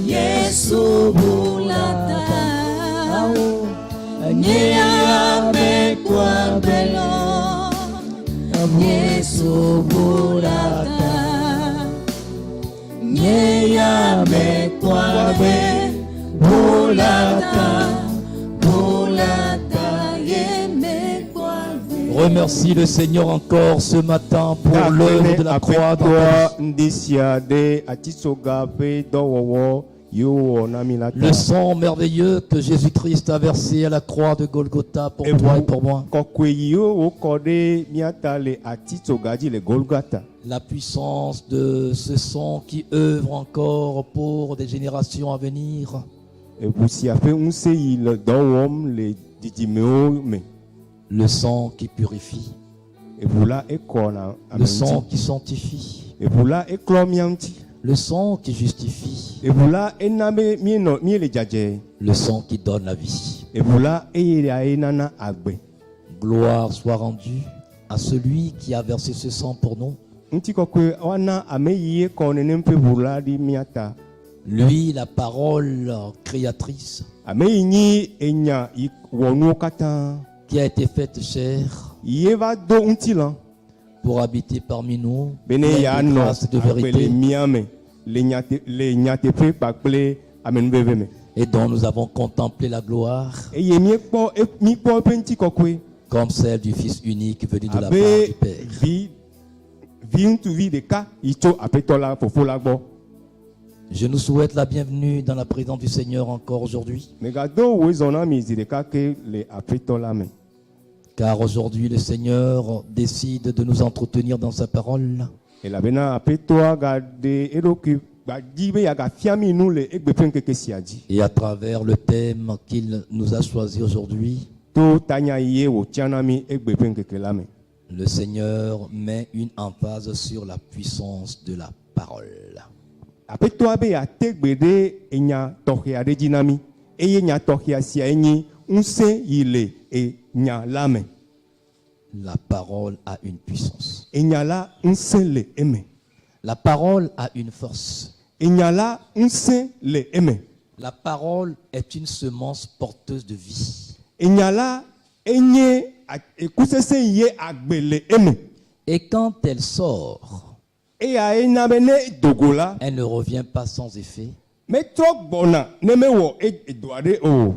Yesu bulata Nyame kwa belo Yesu bulata Nyame kwa bulata Remercie le Seigneur encore ce matin pour l'œuvre de la croix de le sang merveilleux que Jésus-Christ a versé à la croix de Golgotha pour toi et pour moi. La puissance de ce sang qui œuvre encore pour des générations à venir. Le sang qui purifie. Le sang qui sanctifie. Le sang qui justifie. Le sang qui donne la vie. Gloire soit rendue à celui qui a versé ce sang pour nous. Lui, la parole créatrice, qui a été faite chair pour habiter parmi nous, de grâce et de vérité, et dont nous avons contemplé la gloire, comme celle du Fils unique venu de la part du Père. Je nous souhaite la bienvenue dans la présence du Seigneur encore aujourd'hui. Car aujourd'hui le Seigneur décide de nous entretenir dans sa parole. Et à travers le thème qu'il nous a choisi aujourd'hui, le Seigneur met une emphase sur la puissance de la parole. La parole a une puissance. La parole a une force. La parole est une semence porteuse de vie. Et quand elle sort, elle ne revient pas sans effet,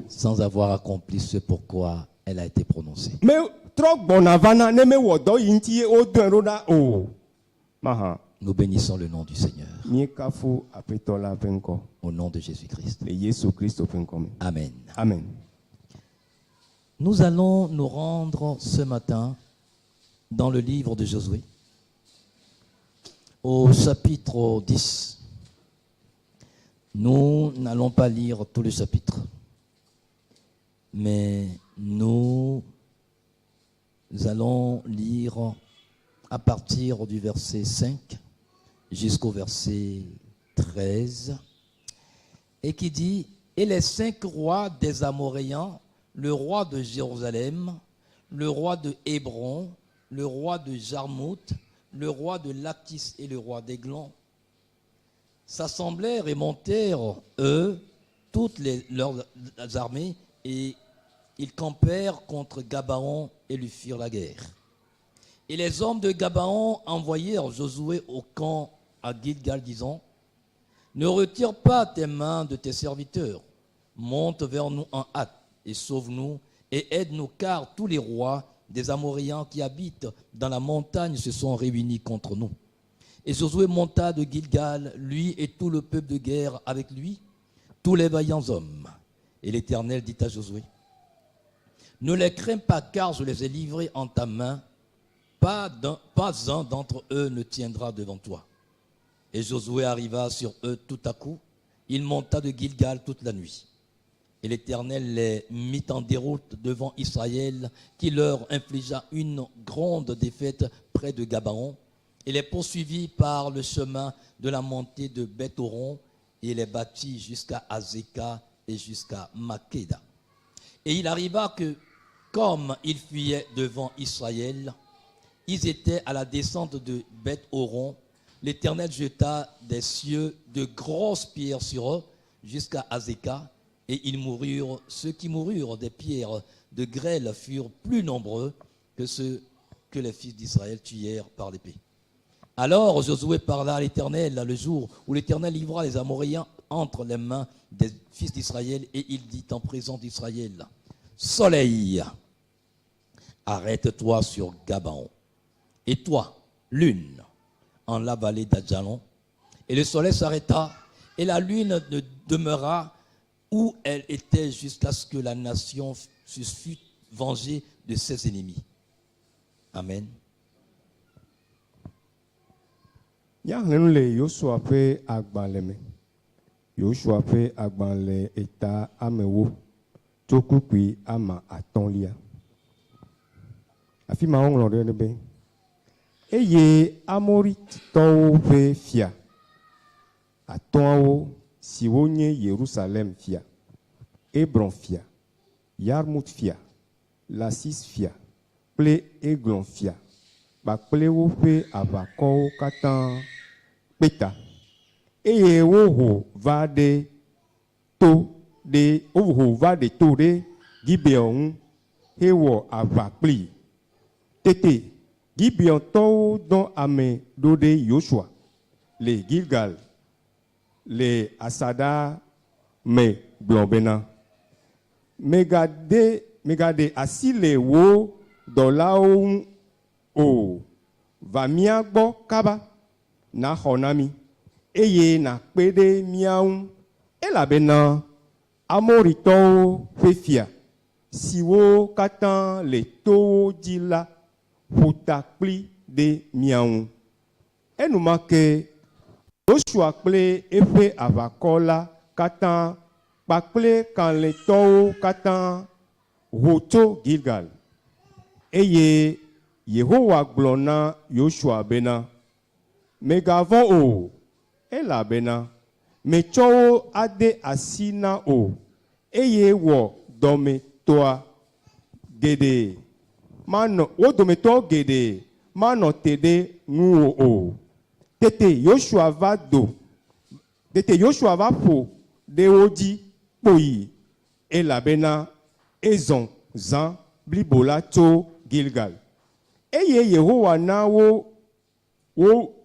sans avoir accompli ce pourquoi elle a été prononcée. Nous bénissons le nom du Seigneur. Au nom de Jésus-Christ. Amen. Amen. Nous allons nous rendre ce matin dans le livre de Josué, au chapitre 10. Nous n'allons pas lire tout le chapitre, mais nous allons lire à partir du verset 5 jusqu'au verset 13, et qui dit: Et les 5 rois des Amoréens, le roi de Jérusalem, le roi de Hébron, le roi de Jarmout, le roi de Lakhis et le roi d'Églon, s'assemblèrent et montèrent, eux, toutes leurs armées, et ils campèrent contre Gabaon et lui firent la guerre. Et les hommes de Gabaon envoyèrent Josué au camp à Gilgal, disant: Ne retire pas tes mains de tes serviteurs, monte vers nous en hâte et sauve-nous et aide-nous, car tous les rois des Amoréens qui habitent dans la montagne se sont réunis contre nous. Et Josué monta de Gilgal, lui et tout le peuple de guerre avec lui, tous les vaillants hommes. Et l'Éternel dit à Josué: Ne les crains pas, car je les ai livrés en ta main. Pas un d'entre eux ne tiendra devant toi. Et Josué arriva sur eux tout à coup. Il monta de Gilgal toute la nuit. Et l'Éternel les mit en déroute devant Israël, qui leur infligea une grande défaite près de Gabaon, et les poursuivit par le chemin de la montée de Beth-Horon, et les battit jusqu'à Azéka et jusqu'à Makeda. Et il arriva que, comme ils fuyaient devant Israël, ils étaient à la descente de Beth-Horon, l'Éternel jeta des cieux de grosses pierres sur eux jusqu'à Azéka, et ils moururent. Ceux qui moururent des pierres de grêle furent plus nombreux que ceux que les fils d'Israël tuèrent par l'épée. Alors Josué parla à l'Éternel le jour où l'Éternel livra les Amoréens entre les mains des fils d'Israël, et il dit en présence d'Israël: Soleil, arrête-toi sur Gabaon, et toi, lune, en la vallée d'Adjalon. Et le soleil s'arrêta, et la lune demeura où elle était jusqu'à ce que la nation fût vengée de ses ennemis. Amen. Yahlele Yoshua pe agbaleme. Yoshua pe agbale eta amewo. Tokukui ama atonlia. Afi ma on lore nebe. Eye amori titowo pe fia. Atonwo siwonye Yerusalem fia. Hebron fia. Yarmut fia. Lasis fia. Ple Eglon fia. Bakple wo pe avako katan peta. Eye wo va de to de wo va de to de Gibeon hewo avakpli. Tete Gibeon to don ame do de Yoshua. Le Gilgal, le Asada me blobena. Megade asile wo dolao o va miagbo kaba na honami eye na pede miaun elabena amorito fefia siwo katan le to dila futakpli de miaun enumake Joshua ple efe avakola katan pakple kan le to katan hoto Gilgal eye Yehowa glona Yoshua bena megavon o ela bena mecho ade asina o eye wo dome toa gede mano wo dome to gede mano tede nu o tete Yoshua va fo de oji poyi ela bena ezon zan blibola to Gilgal. Eye Yehowa na wo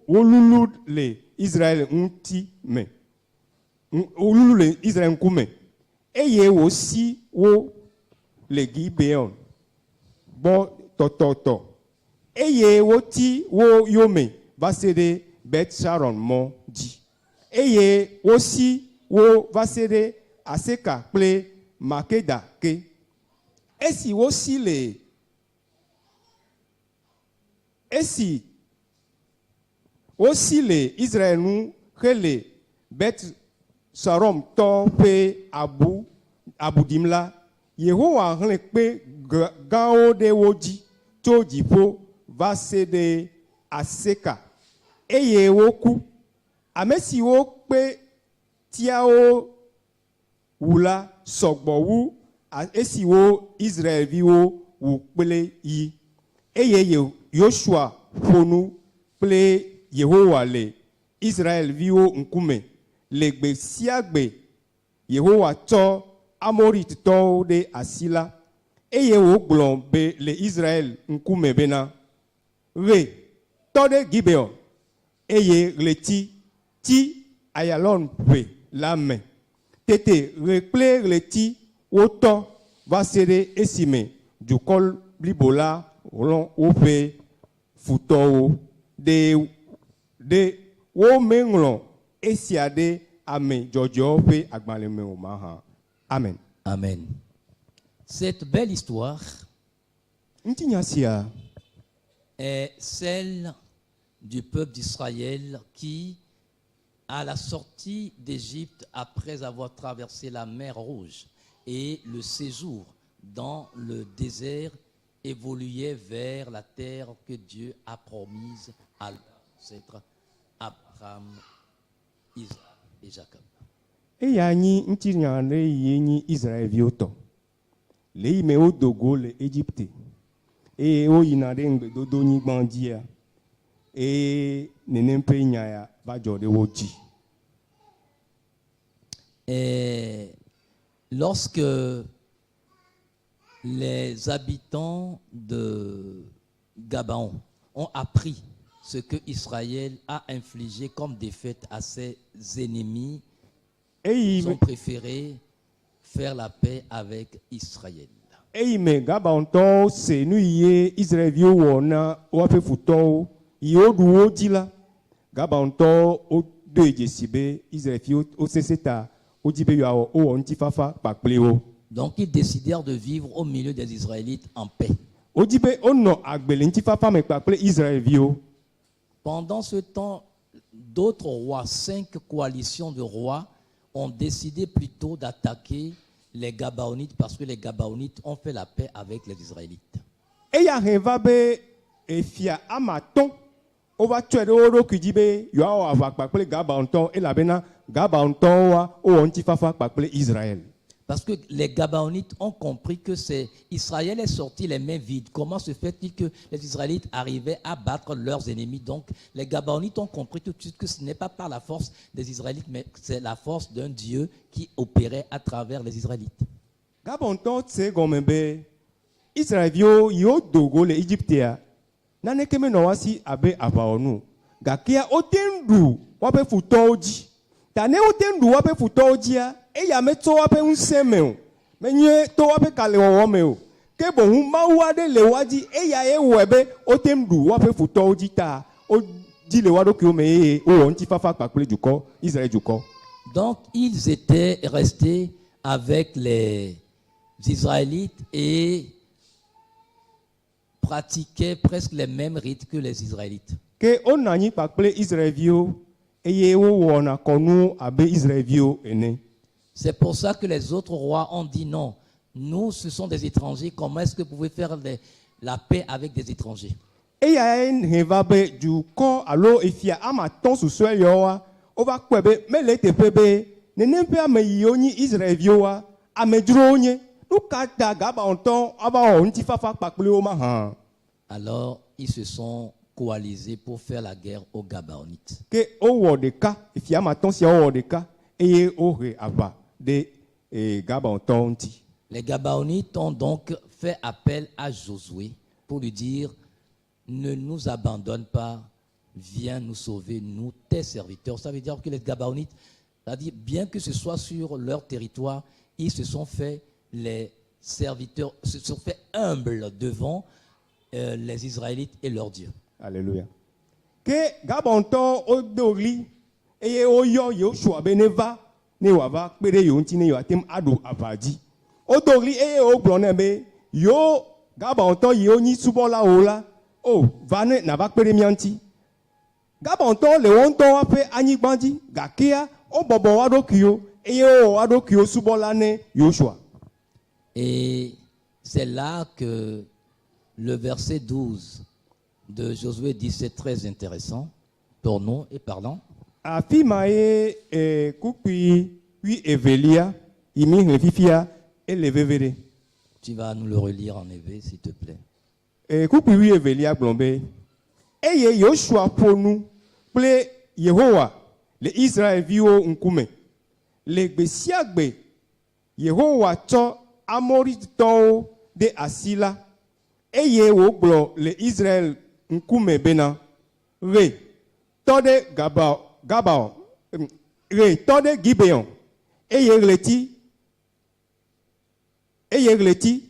lulu le Israël nti me. Wo lulu le Israël nkume. Eye wo si wo le Gibeon. Bo tototo. Eye wo ti wo yome vasede Bet Sharon mo di. Eye wo si wo vasede Aseka ple Makeda ke. Esi wo si le Esi aussi les Israéliens les Bet Sarom to pe Abu Dimla Yehowa hle pe gao de woji to dipo va de Aseka eye woku amesi wo pe tiao wula sogbowu esi wo Israël viwo wu pele yi eye Yoshua fonu ple Yehowa le Israël viwo nkume le gbe siagbe Yehowa to Amorit to de asila eye wo gblon be le Israël nkume bena re to de Gibeon eye le ti ayalon pe la main tete re ple le ti woto va sede esime du kol blibola olon ope futo de wo menglon esiade ame jojo pe agbaleme o maha. Amen. Amen. Cette belle histoire est celle du peuple d'Israël qui, à la sortie d'Égypte, après avoir traversé la mer Rouge et le séjour dans le désert, évoluait vers la terre que Dieu a promise à leurs Abraham, Isaac et Jacob. Et yani ntinyane yeni Israël vioto. Le me o dogo le Égypte. Et o yinade ngbe dodo ni gbandia. eye nenem pe nya ya va dzɔ ɖe wo dzi. Et lorsque les habitants de Gabaon ont appris ce que Israël a infligé comme défaite à ses ennemis, ils ont préféré faire la paix avec Israël. Eyi me Gabaontɔwo se nu ye Israelviwo wɔ na woaƒe futɔwo yi woɖu wo dzi la, Gabaontɔwo wodoe dzesi be Israelviwo wosese ta wodzi be yewoawɔ wowɔ ŋutifafa kpakple wo. Donc ils décidèrent de vivre au milieu des Israélites en paix. Wodzi be wonɔ agbe le ŋutifafa me kpakple Israelviwo. Pendant ce temps, d'autres rois, 5 coalitions de rois, ont décidé plutôt d'attaquer les Gabaonites parce que les Gabaonites ont fait la paix avec les Israélites. Eya he va be efia amatɔn wova tsɔe ɖe wo ɖokui dzi be yewoawɔ aʋa kpakple Gabaontɔwo elabena Gabaontɔwoa wowɔ ŋutifafa kpakple Israël. Parce que les Gabaonites ont compris que Israël est sorti les mains vides. Comment se fait-il que les Israélites arrivaient à battre leurs ennemis? Donc les Gabaonites ont compris tout de suite que ce n'est pas par la force des Israélites, mais c'est la force d'un Dieu qui opérait à travers les Israélites. Gabaontɔwo tse gɔme be Israelviwo yiwo do go le Egyptea naneke menɔ woasi abe aʋawɔnu gakea wote ŋu ɖu woaƒe futɔwo dzi. Ta ne wote ŋu ɖu woaƒe futɔwo dzia, eya metso woaƒe ŋusẽ me o, menye to woaƒe kalẽwɔwɔ me o, ke boŋu Mawu aɖe le woa dzi, eya ye wɔe be wote ŋu ɖu woaƒe futɔwo dzi ta wodzi le woa ɖokuiwo me eye wowɔ ŋutifafa kpakple dukɔ Israël dukɔ. Donc ils étaient restés avec les Israélites et pratiquaient presque les mêmes rites que les Israélites. Ke wonɔ anyi kpakple Israelviwo eye wowɔna kɔnu abe Israelviwo ene. C'est pour ça que les autres rois ont dit non. Nous, ce sont des étrangers. Comment est-ce que vous pouvez faire la paix avec des étrangers? Eya he va be dukɔ alo efia amatɔn susue yawoa wova kpɔe be mele teƒe be nenem ƒe ame yiwo nyi Israelviwoa amedzrowo nye. Nu ka ta Gabaontɔ ava wɔ ŋutifafa kpakple wo mahã? Alors, ils se sont coalisés pour faire la guerre aux Gabaonites. Ke wowɔ ɖeka, efia amatɔn siawo wɔ ɖeka eye wohe aʋa ɖe Gabaontɔwo ŋuti. Les Gabaonites ont donc fait appel à Josué pour lui dire: ne nous abandonne pas, viens nous sauver, nous tes serviteurs. Ça veut dire que les Gabaonites, c'est-à-dire bien que ce soit sur leur territoire, ils se sont fait les serviteurs, se sont fait humbles devant les Israélites et leur Dieu. Alléluia. Ke Gabaontɔwo wodo ɣli eye woyɔ Yosua be neva ne wòava kpe ɖe yewo ŋuti ne yewoate ŋu aɖu aʋa dzi. Wodo ɣli eye wogblɔ nɛ be yewo Gabaontɔ yiwo nyi subɔlawo la, o va ne nava kpe ɖe mía ŋuti. Gabaontɔwo le wo ŋutɔ woaƒe anyigba dzi gakea wobɔbɔ woa ɖokuiwo eye wowɔ woa ɖokuiwo subɔla ne Yosua. Et c'est là que le verset 12 de Josué dit, c'est très intéressant pour nous et parlant. Afi ma ye kukui wi evelia imi hle fifia ele vevere. Tu vas nous le relire en éveil, s'il te plaît. Kukui wi evelia gblɔ be eye Yosua ƒo nu kple Yehowa le Israelviwo ŋkume. Le gbe sia gbe Yehowa tsɔ Amoritɔwo ɖe asi la eye wògblɔ le Israel ŋkume bena Re tɔ ɖe Gabaon, Re tɔ ɖe Gibeon eye ɣleti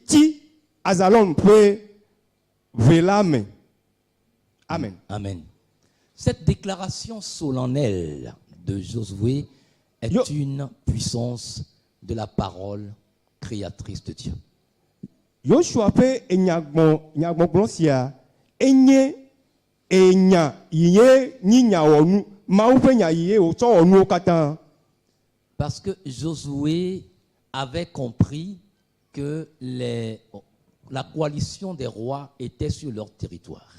tsi Azalon ƒe ve la me. Amen. Amen. Cette déclaration solennelle de Josué est une puissance de la parole créatrice de Dieu. Yoshua ƒe enyagbɔgblɔ sia enye enya yiye nyi nyawɔnu Mawu ƒe nya yiye wòtsɔ wɔ nuwo katã. Parce que Josué avait compris que la coalition des rois était sur leur territoire.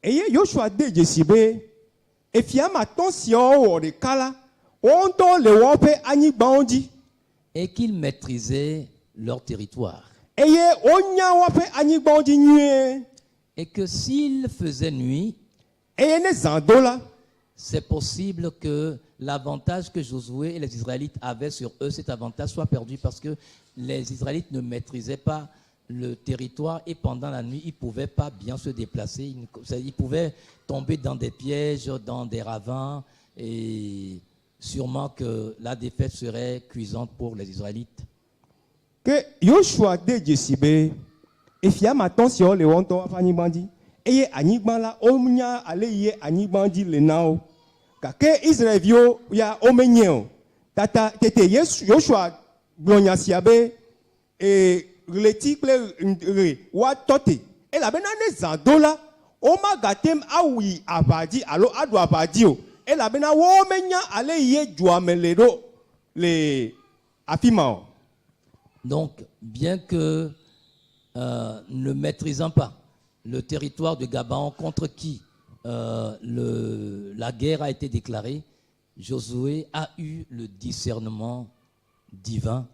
Eye Yoshua de dzesi be efia matɔ̃ siawo wɔ ɖeka la, wo ŋutɔ le woƒe anyigbawo dzi. Et qu'ils maîtrisaient leur territoire. Eye wonya woƒe anyigbawo dzi nyuie. Et que s'il faisait nuit, eye ne zan do la c'est possible que l'avantage que Josué et les Israélites avaient sur eux, cet avantage soit perdu parce que les Israélites ne maîtrisaient pas le territoire et pendant la nuit, ils ne pouvaient pas bien se déplacer. Ils pouvaient tomber dans des pièges, dans des ravins et sûrement que la défaite serait cuisante pour les Israélites. ke Yoshua de dzesi be efia matɔn siwo le wɔn tɔ ƒe anyigba dzi eye anyigba la wonya ale ye anyigba dzi le na wo gake Israelviwo ya womenye o tata tete Yoshua gblɔ nya sia be ɣleti kple ɣe woatɔ te elabena ne zã do la womagate awi aʋa dzi alo aɖu aʋa dzi o elabena womenya ale ye dzoa me le ɖo le afi ma o. Donc, bien que ne maîtrisant pas le territoire de Gabaon contre qui la guerre a été déclarée, Josué a eu le discernement divin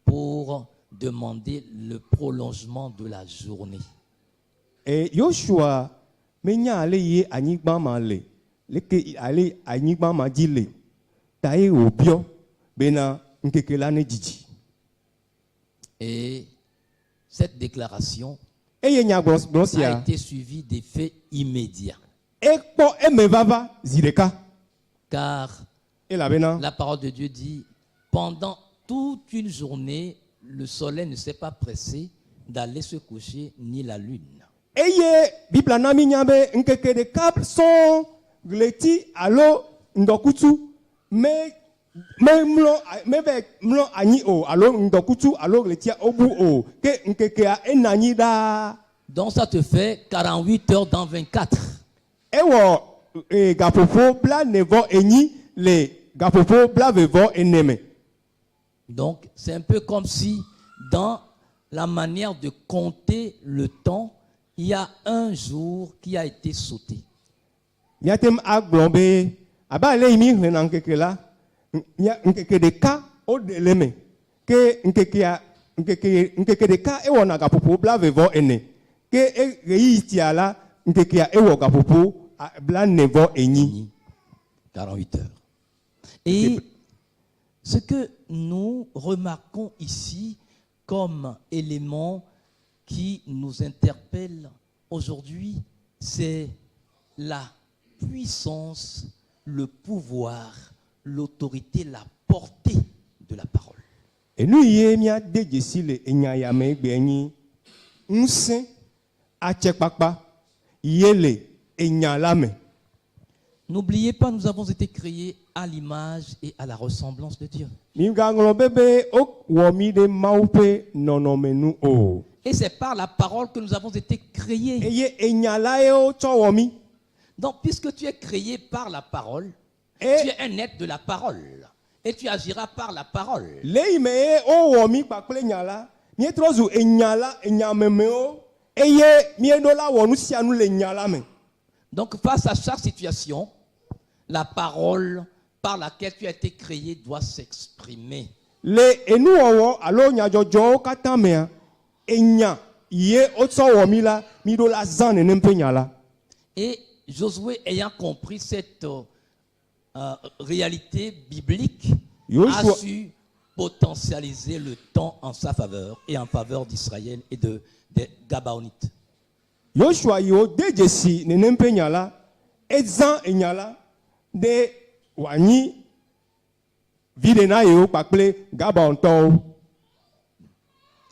pour demander le prolongement de la journée. Et Joshua menya ale ye anyigba ma le leke ale anyigba ma dzi le ta ye wòbiɔ bena nkeke la ne dzidzi. Et cette déclaration Eye nyagblɔ a sia été suivie des faits immédiats. ekpɔ eme vava zi ɖeka Car elabena la parole de Dieu dit, pendant toute une journée, le soleil ne s'est pas pressé d'aller se coucher, ni la lune. eye bibla na mi nya be nkeke ɖeka sɔŋ ɣleti alo ŋdɔkutsu meve mlɔ anyi o alo ŋdɔkutsu alo ɣletia obu o ke nkekea ena anyi ɖaa. Donc ça te fait 48 heures dans 24. Ewɔ gaƒoƒo blaene-vɔ enyi le gaƒoƒo blavevɔ ene me. Donc c'est un peu comme si dans la manière de compter le temps, il y a un jour qui a été sauté. Miatem agblɔ be abe ale yi mi xlẽna nkeke la nkeke ɖeka woɖe le me ke nkeke ɖeka ewɔna gaƒoƒo blavevɔ ene ke ɣeyiɣi sia la nkekea ewɔ gaƒoƒo blaene-vɔ enyi. 48 heures. Et ce que nous remarquons ici comme élément qui nous interpelle aujourd'hui, c'est la puissance, le pouvoir, l'autorité, la portée de la parole. Enu ye mia de dzesi le enya ya me gbe nyi ŋusẽ atsekpakpa ye le enya la me. N'oubliez pas, nous avons été créés à l'image et à la ressemblance de Dieu. Mi gaŋlɔ be wowɔ mi ɖe Mawu ƒe nɔnɔme nu o. Et c'est par la parole que nous avons été créés. Eye enya la ye wotsɔ wɔ mi. Donc, puisque tu es créé par la parole, tu Et es un être de la parole. Et tu agiras par la parole. le yi me ye wowɔ mi kpakple nya la mietrɔ zu enya la enyamemewo eye mieɖo la wɔ nu sia nu le nya la me. Donc, face à chaque situation, la parole par laquelle tu as été créé doit s'exprimer. Le enuwɔwɔ alo nyadzɔdzɔwo katã mea enya ye wotsɔ wɔ mi la miɖo la zã nenem ƒe nya la. Et Josué, ayant compris cette réalité biblique, a Joshua- su potentialiser le temps en sa faveur et en faveur d'Israël et des Gabaonites. Yoshua yi wo de dzesi nenem ƒe nya la ezã enya la ɖe wòanyi vi ɖe na yewo kpakple Gabaontɔwo.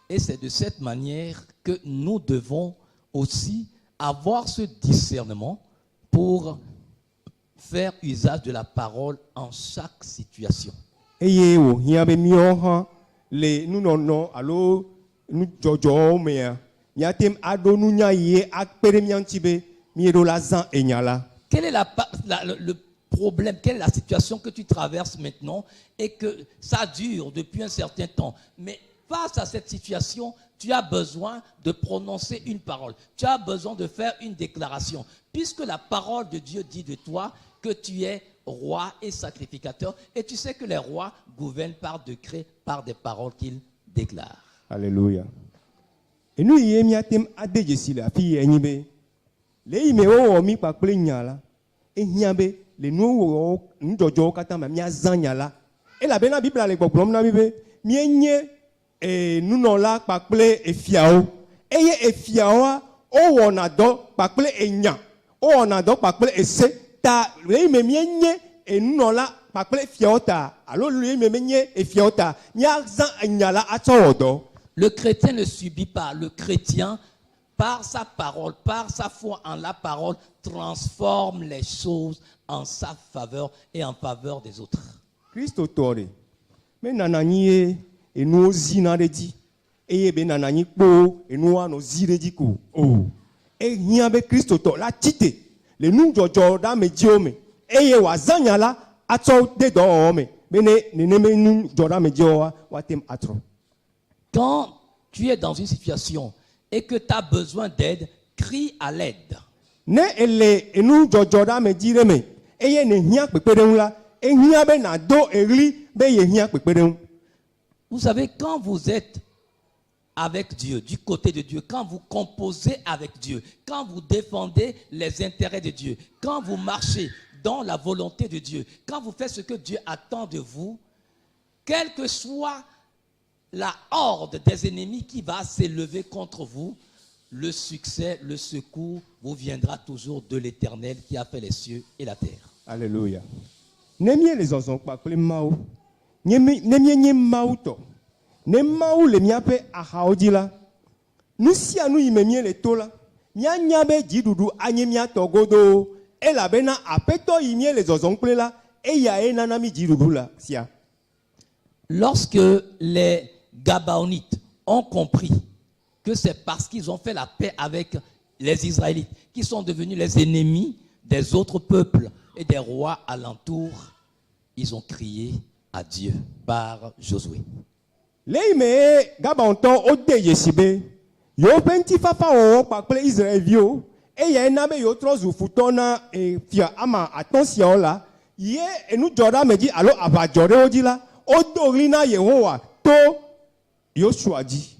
Et c'est de cette manière que nous devons aussi avoir ce discernement pour faire usage de la parole en chaque situation. Eye wòhiã be míawo hã le nunɔnɔ alo nudzɔdzɔwo mea míatem aɖo nunya yie akpe ɖe mía ŋuti be míeɖo la zã enya la. Quel est le problème, quelle est la situation que tu traverses maintenant et que ça dure depuis un certain temps? Mais face à cette situation, tu as besoin de prononcer une parole. Tu as besoin de faire une déclaration. Puisque la parole de Dieu dit de toi que tu es roi et sacrificateur. Et tu sais que les rois gouvernent par décret, par des paroles qu'ils déclarent. Alléluia. Enu yi míatem ade dzesi le afi yie nyi be le yi me wowɔ mi kpakple nya la ehia be le nuwo ndojo kata ma mia zanya la e la be na Bible le gbogbom na mi be mienye nunola pakple efiao eye efiao o wona do pakple enya o wona do pakple ese ta le me mienye nunola pakple fiao ta alo le me mienye efiao ta mia zan enya la atsodo. Le chrétien ne subit pas. Le chrétien, par sa parole, par sa foi en la parole, transforme les choses en sa faveur et en faveur des autres. Christo tore me nanani enu zina reji eye be nanani po enu ano zireji ko o e hia be Christo to la tite le nu jojo da mejiome eye wazanya la atso de do me bene neneme nu joda mejiowa watem atro. Quand tu es dans une situation et que tu as besoin d'aide, crie à l'aide. Ne ele enu jojo da mejire me eye ne hia pepere la e hia be na do eri be ye hia pepere. Vous savez, quand vous êtes avec Dieu, du côté de Dieu, quand vous composez avec Dieu, quand vous défendez les intérêts de Dieu, quand vous marchez dans la volonté de Dieu, quand vous faites ce que Dieu attend de vous, quelle que soit la horde des ennemis qui va s'élever contre vous, le succès, le secours vous viendra toujours de l'Éternel qui a fait les cieux et la terre. Alléluia. Nemie les ozon pa kle mao. Nemie nye mao to. Ne mao le miape ahaodi la. Nu si anu imemie le to la. Mia nyabe jidudu anye mia togodo. E la bena apeto imie les ozon kle la. E ya e nanami jidudu la sia. Lorsque les Gabaonites ont compris que c'est parce qu'ils ont fait la paix avec les Israélites qui sont devenus les ennemis des autres peuples et des rois alentours, ils ont crié à Dieu par Josué. Leime Gabaonton ode yesibe. Yo penti fafa o pakple Israël vio. E ya enabe yo trozu futona e fia ama attention la. Ye enu joda meji alo abajore odi la. Odo rina Yehowa to Yoshua dit.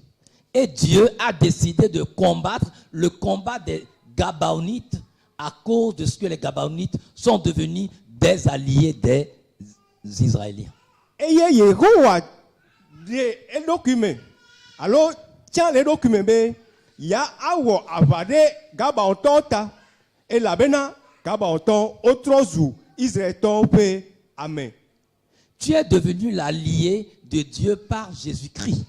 Et Dieu a décidé de combattre le combat des Gabaonites à cause de ce que les Gabaonites sont devenus des alliés des Israéliens. Et Yehowa de document. Alors, tiens les documents, ya awo avade Gabaonton ta. Et la bena Gabaonton otrozu Israël pe amen. Tu es devenu l'allié de Dieu par Jésus-Christ.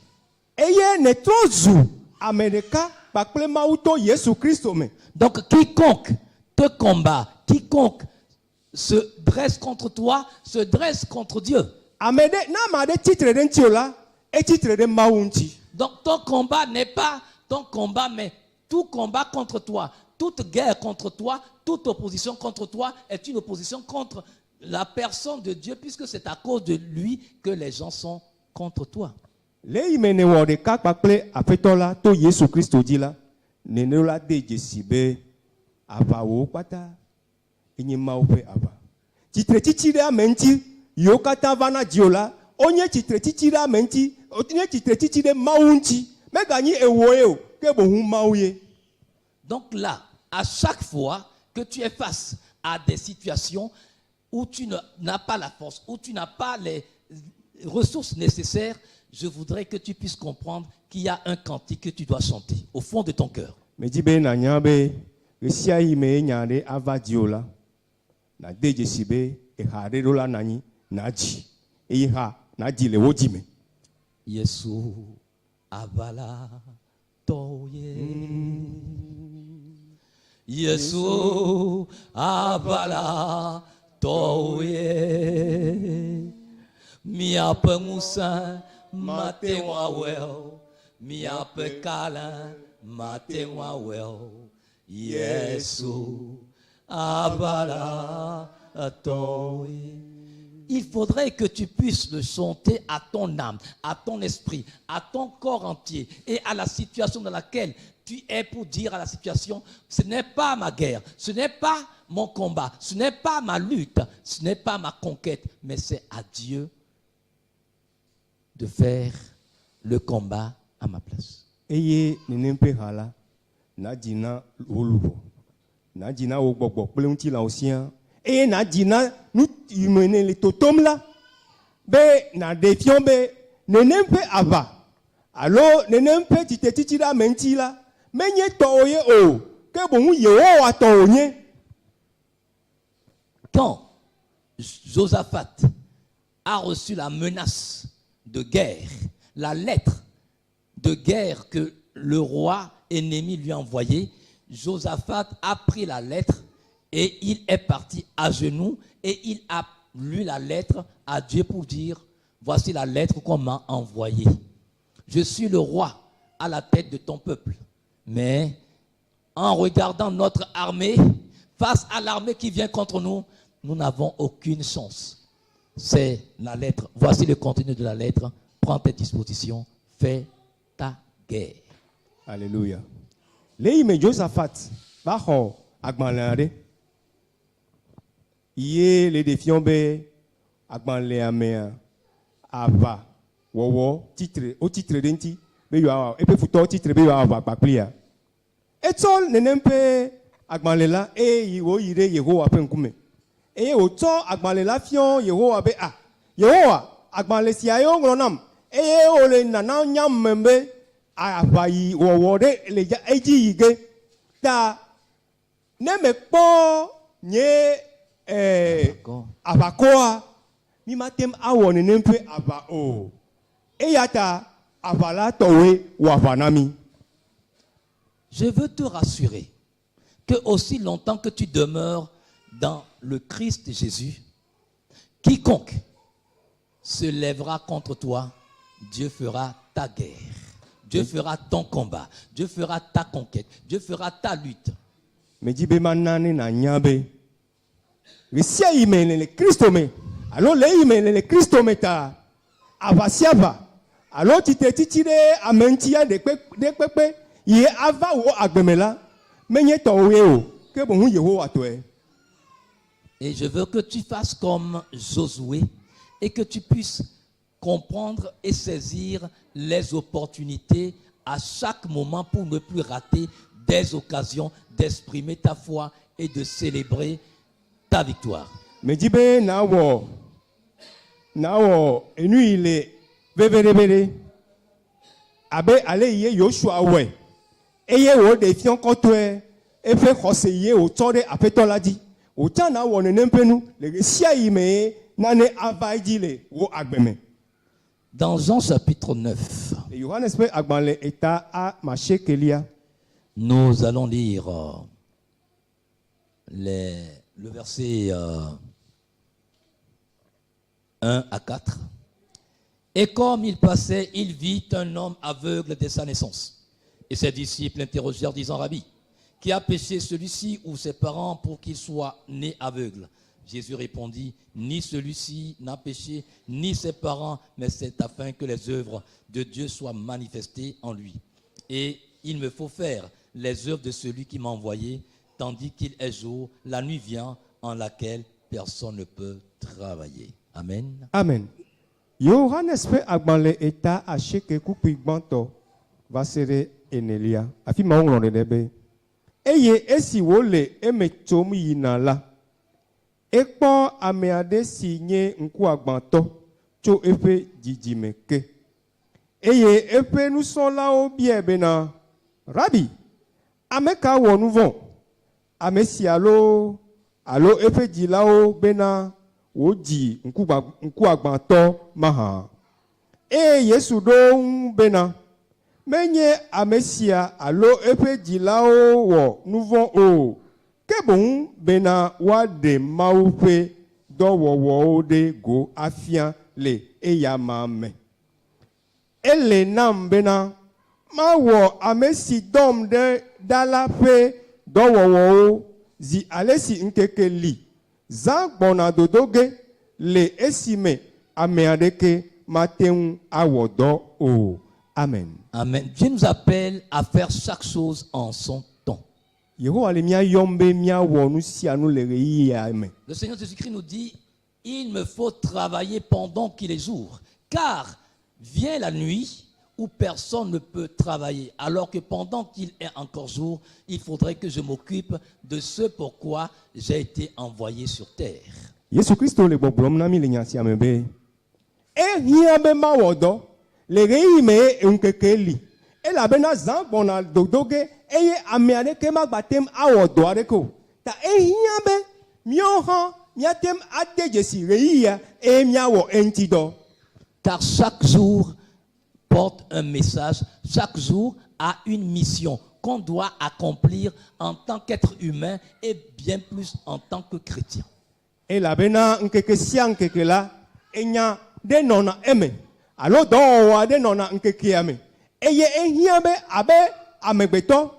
Eye ne trozu Amerika pakple mauto Yesu Christo me. Donc quiconque te combat, quiconque se dresse contre toi, se dresse contre Dieu. Amede na ma de titre den tiola et titre de maunti. Donc ton combat n'est pas ton combat, mais tout combat contre toi, toute guerre contre toi, toute opposition contre toi est une opposition contre la personne de Dieu, puisque c'est à cause de lui que les gens sont contre toi. Le imene wo de ka pakple afetola to Yesu Christo di la nenola de jesibe ava wo kwata enyi mawo pe ava. Titre titire amenti yo kata vana diola onye titre titire amenti onye titre titire maunti me gagni ewoe o ke bo hu mauye. Donc là, à chaque fois que tu es face à des situations où tu n'as pas la force, où tu n'as pas les ressources nécessaires, je voudrais que tu puisses comprendre qu'il y a un cantique que tu dois chanter au fond de ton cœur. Me di be na nyabe resia ime nyade ava diola na de jesibe e hare rola nani naji e ha naji le wojime. Yesu avala toye. Yesu avala toye. Mia pengusa mate wawel. Mia pekala mate wawel. Yesu avala toye. Il faudrait que tu puisses le chanter à ton âme, à ton esprit, à ton corps entier et à la situation dans laquelle tu es pour dire à la situation, ce n'est pas ma guerre, ce n'est pas mon combat, ce n'est pas ma lutte, ce n'est pas ma conquête, mais c'est à Dieu de faire le combat à ma place. Eye nenempe hala na dina olubo na dina ogbogbo pleunti la osien Et na dit na nous mener les totom là. Be na défiant be nenem pe ava. Alors nenem pe titi la menti là. Mais nye toye o que bon yo wa toye. Quand Josaphat a reçu la menace de guerre, la lettre de guerre que le roi ennemi lui a envoyée, Josaphat a pris la lettre et il est parti à genoux et il a lu la lettre à Dieu pour dire, voici la lettre qu'on m'a envoyée. Je suis le roi à la tête de ton peuple. Mais en regardant notre armée, face à l'armée qui vient contre nous, nous n'avons aucune chance. C'est la lettre. Voici le contenu de la lettre. Prends tes dispositions. Fais ta guerre. Alléluia. Les me Josaphat va ho agbanlare. Yé les défiants be agbanle amea ava wowo titre au titre denti be yo e pe futo titre be yo ava paplia. Et sol nenem pe agbanle la e yiwo yire Yehowa pe nkume. Et au temps agbanle la fion Yehowa be a. Yehowa agbanle si ayo ngronam. Et o le nana nyam membe ava yi wowo de le ja eji yige ta ne me po nye avakoa mi matem awo nenem pe ava o. E yata avala towe wavanami. Je veux te rassurer que aussi longtemps que tu demeures dans le Christ Jésus, quiconque se lèvera contre toi, Dieu fera ta guerre. Dieu fera ton combat. Dieu fera ta conquête. Dieu fera ta lutte. Mais dit manane na nyabe. Risia imene le Christo me. Alors le imene le Christo meta. Avasiava. Alors tu te titire amentia de pepe. Yé ava wo agbemela. Menye towe o. Que bon Yehowa toi. Et je veux que tu fasses comme Josué et que tu puisses comprendre et saisir les opportunités à chaque moment pour ne plus rater des occasions d'exprimer ta foi et de célébrer ta victoire. Mais dis ben nawo enu ile bebere abe ale ye Joshua we eye wo defiant contre e fait conseiller au temps de apeto la dit autant na wo nenem penu le sia ime nane avaidi le wo agbeme. Dans Jean chapitre 9, nous allons lire le verset 1 à 4. Et comme il passait, il vit un homme aveugle dès sa naissance. Et ses disciples interrogèrent, disant, Rabbi, qui a péché, celui-ci ou ses parents, pour qu'il soit né aveugle? Jésus répondit, ni celui-ci n'a péché, ni ses parents, mais c'est afin que les œuvres de Dieu soient manifestées en lui. Et il me faut faire les œuvres de celui qui m'a envoyé, tandis qu'il est jour, la nuit vient en laquelle personne ne peut travailler. Amen. Amen. Johannes pe agbanle eta acheke kupi gbanto vasere enelia. Afi ma onlo debe. Eye esi wole emetom yina la. Ekpo ameade signé nku agbanto cho efe jijimeke. Eye efe nous sommes là au bien bena. Rabbi, ameka wo nous vont. Amesi alo efe jilao bena oji nku agbanto maha. Yesu do bena. Menye amesia alo efe jilao wo nous vont o. Que bon bena wa de maupe do wo de go afia le eyamame. Ele nam bena ma wo amesi dom de dalape do wo zi alesi nkeke li. Zan bona dodoge le esime ameadeke maten awodo o. Amen. Amen. Dieu nous appelle à faire chaque chose en son temps. Le Seigneur Jésus-Christ nous dit, il me faut travailler pendant qu'il est jour, car vient la nuit où personne ne peut travailler, alors que pendant qu'il est encore jour, il faudrait que je m'occupe de ce pourquoi j'ai été envoyé sur terre. Yesu Kristo le gbɔgblɔm na mi le nya sia me be ehia be mawɔ le ɣeyiɣi me ŋkeke li elabena zã gbɔna dodo ge eye ame aɖeke magbatem awɔ dɔ aɖeke o ta ehia be míawo hã míatem ade dzesi ɣeyiɣia eye míawɔ eŋuti dɔ. Car chaque jour porte un message, chaque jour a une mission qu'on doit accomplir en tant qu'être humain et bien plus en tant que chrétien. Elabena nkeke sia nkeke la enya de nɔna eme alo dɔwɔwɔ aɖe nɔna nkekea me eye ehia be abe amegbetɔ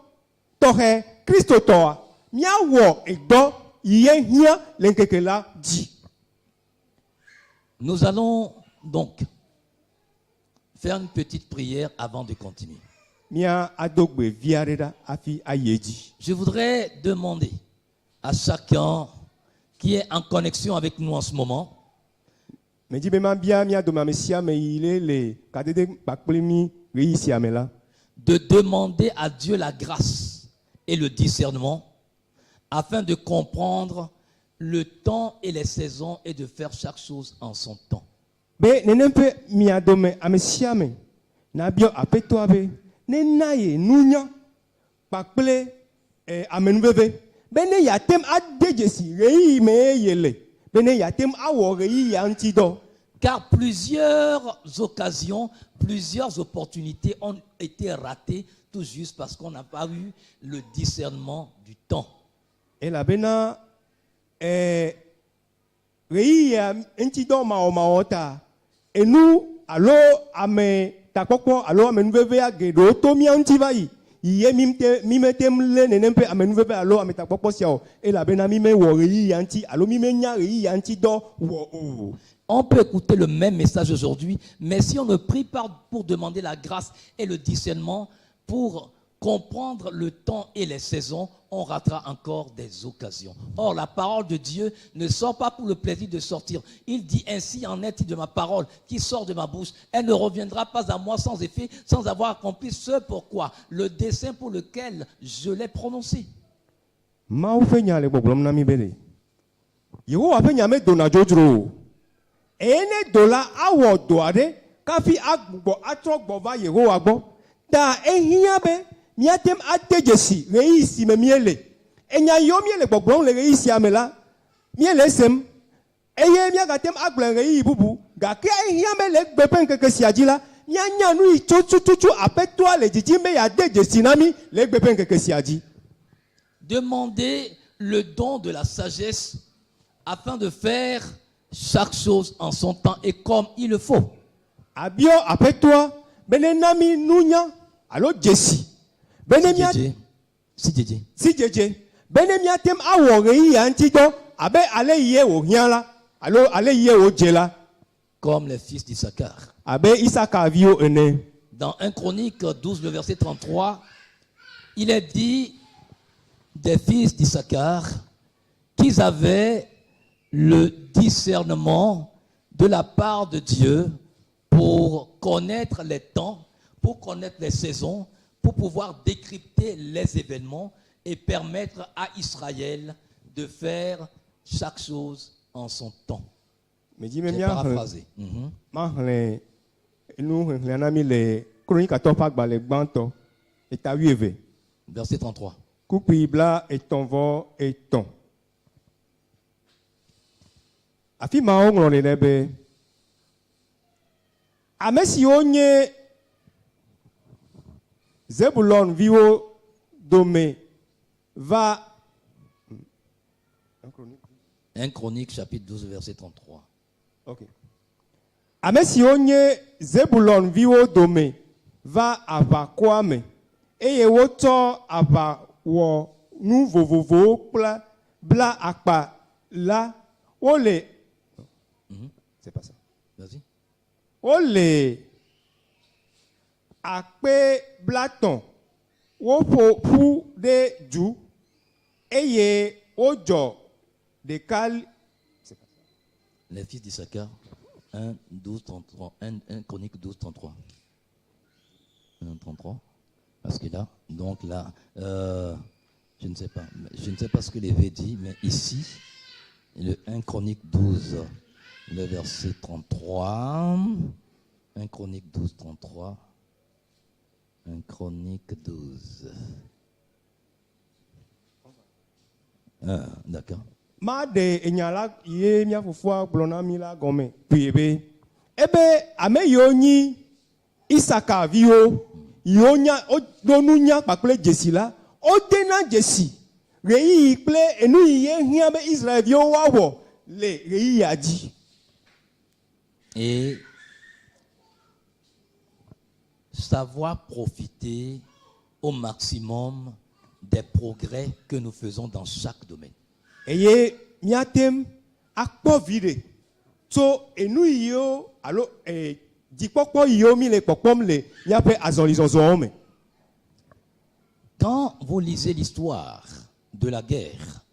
tɔxɛ kristotɔa míawɔ edɔ yi ehia le nkeke la dzi. Nous allons donc faire une petite prière avant de continuer. Mía adogbe vi aɖe ɖa hafi ayi edzi. Je voudrais demander à chacun qui est en connexion avec nous en ce moment Medzi be ma bia mía dome ame sia ame yi le kadede kpakple mi ɣeyiɣi sia me la de demander à Dieu la grâce et le discernement afin de comprendre le temps et les saisons et de faire chaque chose en son temps. be nenem pe mía dome ame sia ame na biɔ aƒetɔa be ne na ye nunya kpakple amenuveve be ne yatem ade dzesi ɣeyiɣi me ye le be ne yatem awɔ ɣeyiɣia ŋuti dɔ. Car plusieurs occasions, plusieurs opportunités ont été ratées tout juste parce qu'on n'a pas eu le discernement du temps. Elabena ɣeyiɣia ŋuti dɔ mawɔmawɔ ta enu alo ame takpɔkpɔ alo amenuvevea geɖewo to mía ŋuti va yi ye mi metem le nenem pe amenuveve alo ame takpɔkpɔ sia o elabena mi mewɔ ɣeyiɣia ŋuti alo mi menya ɣeyiɣia ŋuti dɔ wɔ o. On peut écouter le même message aujourd'hui, mais si on ne prie pas pour demander la grâce et le discernement pour comprendre le temps et les saisons, on ratera encore des occasions. Or, la parole de Dieu ne sort pas pour le plaisir de sortir. Il dit ainsi en est de ma parole qui sort de ma bouche. Elle ne reviendra pas à moi sans effet, sans avoir accompli ce pourquoi, le dessein pour lequel je l'ai prononcé. Mawu ƒe nya le gbɔgblɔm na mi be le Yehowa ƒe nya me dona dzodzro o. Eye ne do la awɔ dɔ aɖe kafi agbugbɔ atrɔ gbɔ va Yehowa gbɔ ta ehia be míatem ade dzesi ɣeyiɣi si me míele enya yiwo míele gbɔgblɔm le ɣeyiɣi sia me la míele esem eye míagatem agblɔ ɣeyiɣi bubu gake ehia be le egbe ƒe ŋkeke sia dzi la míanya nu yi tutututu aƒetɔa le dzidzim be yeade dzesi na mi le egbe ƒe ŋkeke sia dzi. Demandez le don de la sagesse afin de faire chaque chose en son temps et comme il le faut. Abio aƒetɔa be ne na mi nunya alo dzesi be ne mía si dzedze be ne míatem awɔ ɣeyiɣia ŋuti dɔ abe ale yi ye wòhiã la alo ale yi ye wòdze la. Comme les fils d'Issachar. Abe Isaka viwo ene. Dans 1 Chronique 12, le verset 33, il est dit des fils d'Issachar qu'ils avaient le discernement de la part de Dieu pour connaître les temps, pour connaître les saisons, pour pouvoir décrypter les événements et permettre à Israël de faire chaque chose en son temps. J'ai paraphrasé. Verset 33. Afi ma woŋlɔ le ɖe be ame siwo nye Zebulon viwo dome va 1 Chronique chapitre 12 verset 33. Okay. Ame siwo nye Zebulon viwo dome va aʋakɔa me eye wotsɔ aʋawɔ nu vovovowo kple bla akpa la wole. C'est pas ça. Vas-y. Ole akpe blaton woƒo ƒu ɖe dzu eye wodzɔ ɖeka. Les fils d'Issachar 1 12 33 1 Chronique 12 33. 33. Parce que là, donc là, je ne sais pas ce que les dit, mais ici, le 1 Chronique 12, le verset 33. 1 Chronique 12, 33. 1 Chronique 12. Ah, d'accord. Ma de enyala ye mia fufua blona mila gome piebe ebe ame yoni Isaka vio yonya odonunya pakle jesila odena jesi reyi ple enu ye hia be Israel vio wawo le reyi adi. Et savoir profiter au maximum des progrès que nous faisons dans chaque domaine. Eye miatem akpo vide so enu yo alo dikpokpo yo mi le popom le yape azonlizonzo me. Quand vous lisez l'histoire de la guerre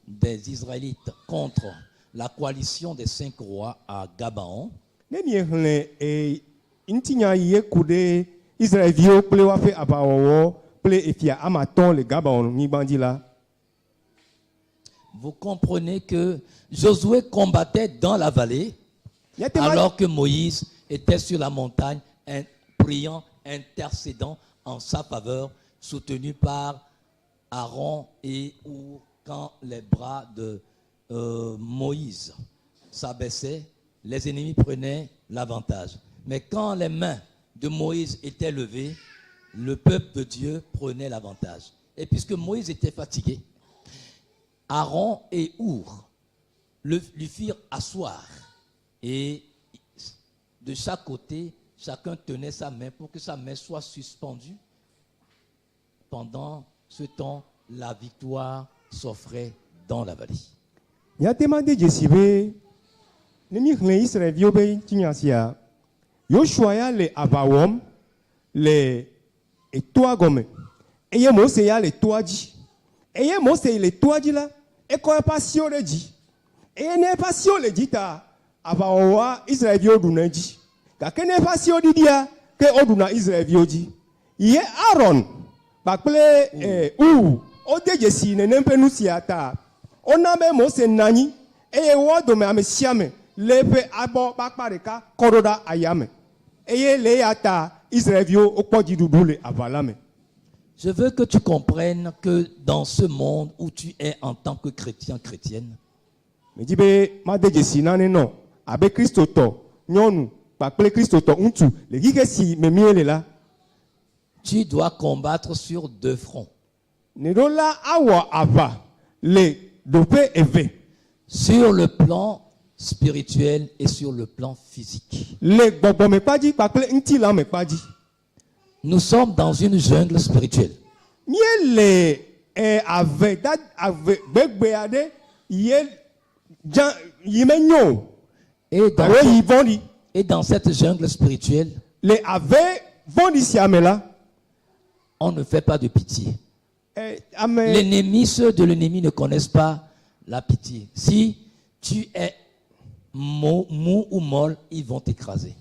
des Israélites contre la coalition des 5 rois à Gabaon, Ne mi hle intinya ye kude Israel vio ple wafe abawo ple efia amaton le Gabaon ni bandi la. vous comprenez que Josué combattait dans la vallée alors que Moïse était sur la montagne priant, intercédant en sa faveur, soutenu par Aaron et Our. Quand les bras de Moïse s'abaissaient, les ennemis prenaient l'avantage. Mais quand les mains de Moïse étaient levées, le peuple de Dieu prenait l'avantage. Et puisque Moïse était fatigué, Aaron et Our lui firent asseoir. Et de chaque côté, chacun tenait sa main pour que sa main soit suspendue. Pendant ce temps, la victoire s'offrait dans la vallée. Ya demande jesibe ne mi hle Israel vio be tinyasia Joshua ya le abawom le etoa gome eye Mose ya le toaji eye Mose le toaji la e ko passion le ji eye ne passion le ji ta abawa Israel vio dunaji ka ke ne passion di dia ke oduna Israel vio ji ye Aaron bakple u o de jesi ne nempenu siata ona be Mose nani eye wodo me amesiame lepe abo bakpareka koroda ayame eye le yata Israel vio okpoji dudule avalame. Je veux que tu comprennes que dans ce monde où tu es en tant que chrétien, chrétienne, Me dibe ma de jesi nane no abe Kristo to nyonu bakple Kristo to untu le gike si me miele la tu dois combattre sur 2 fronts. ne do la awa ava le dope eve Sur le plan spirituel et sur le plan physique. le gbogbo me paji bakple nti la me paji Nous sommes dans une jungle spirituelle. miele ave that ave gbegbe ade ye jan yimenyo Et dans, awe yivondi et dans cette jungle spirituelle, le ave vondi siamela on ne fait pas de pitié. ame L'ennemi, ceux de l'ennemi ne connaissent pas la pitié. Si tu es mou ou molle, ils vont t'écraser.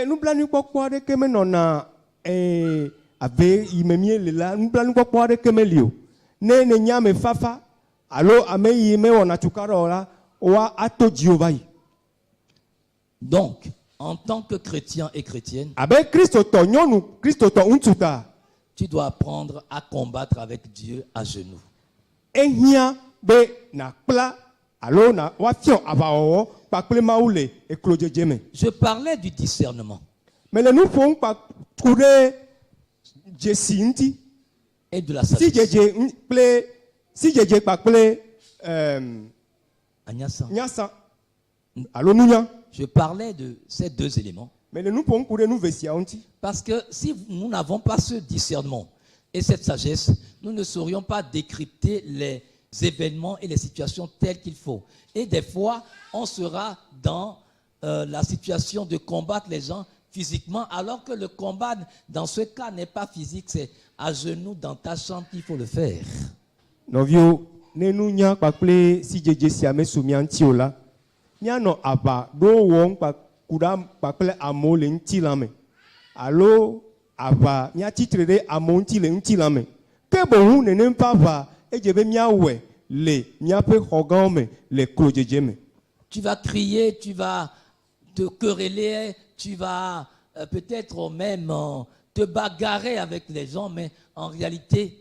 nous blanu kokwa de keme nona ave yimemie le la nous blanu kokwa de keme lio ne ne nyame fafa alo ame yime wona tukaro la wa ato jiovai Donc, en tant que chrétien et chrétienne, abe Kristo to nyonu Kristo to untuta tu dois apprendre à combattre avec Dieu à genoux. ehia be na kpla alo na wa fion abawo pakple maule e klojejeme Je parlais du discernement mais le nous font pa kude jesinti et de la si sagesse. jeje ple si jeje pakple Agnassa, nyasa alo nunya je parlais de ces 2 éléments. mais le nous font kude nous vesia onti Parce que si nous n'avons pas ce discernement et cette sagesse, nous ne saurions pas décrypter les événements et les situations telles qu'il faut. Et des fois, on sera dans la situation de combattre les gens physiquement, alors que le combat, dans ce cas, n'est pas physique, c'est à genoux dans ta chambre qu'il faut le faire. novio ne nunya pakple si jeje siame sumianti ola nyano aba do won pa kuda pakple amole nti lame alo ava mia titre de amonti le nti la me ke bohu nenem pa va ejebe mia we le mia pe hogan me le klojeje me. Tu vas crier, tu vas te quereller, tu vas peut-être même te bagarrer avec les gens, mais en réalité,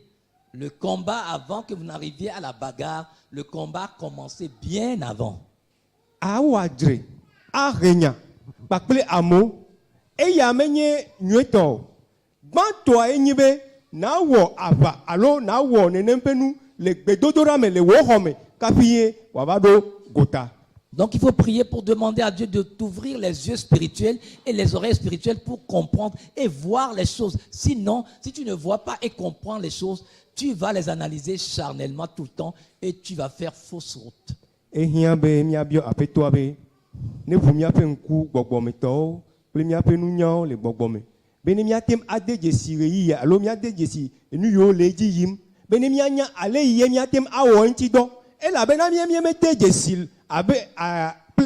le combat, avant que vous n'arriviez à la bagarre, le combat commençait bien avant. Awadre arenya bakple amo e ya menye nyeto gbanto enyibe na wo ava alo na wo nenempenu le gbedodora me le wo home kapiye wabado gota. Donc il faut prier pour demander à Dieu de t'ouvrir les yeux spirituels et les oreilles spirituelles pour comprendre et voir les choses. Sinon, si tu ne vois pas et comprends les choses, tu vas les analyser charnellement tout le temps et tu vas faire fausse route. E hia be mia bio apetoa be ne vu mia pe nku gbogbome to ple mia pe nunyo le gbogbome be ne mia tem adeje sire yi alo mia deje si enu yo leji yim be ne mia nya ale yi mia tem awo nti do e la be na mia me deje sil abe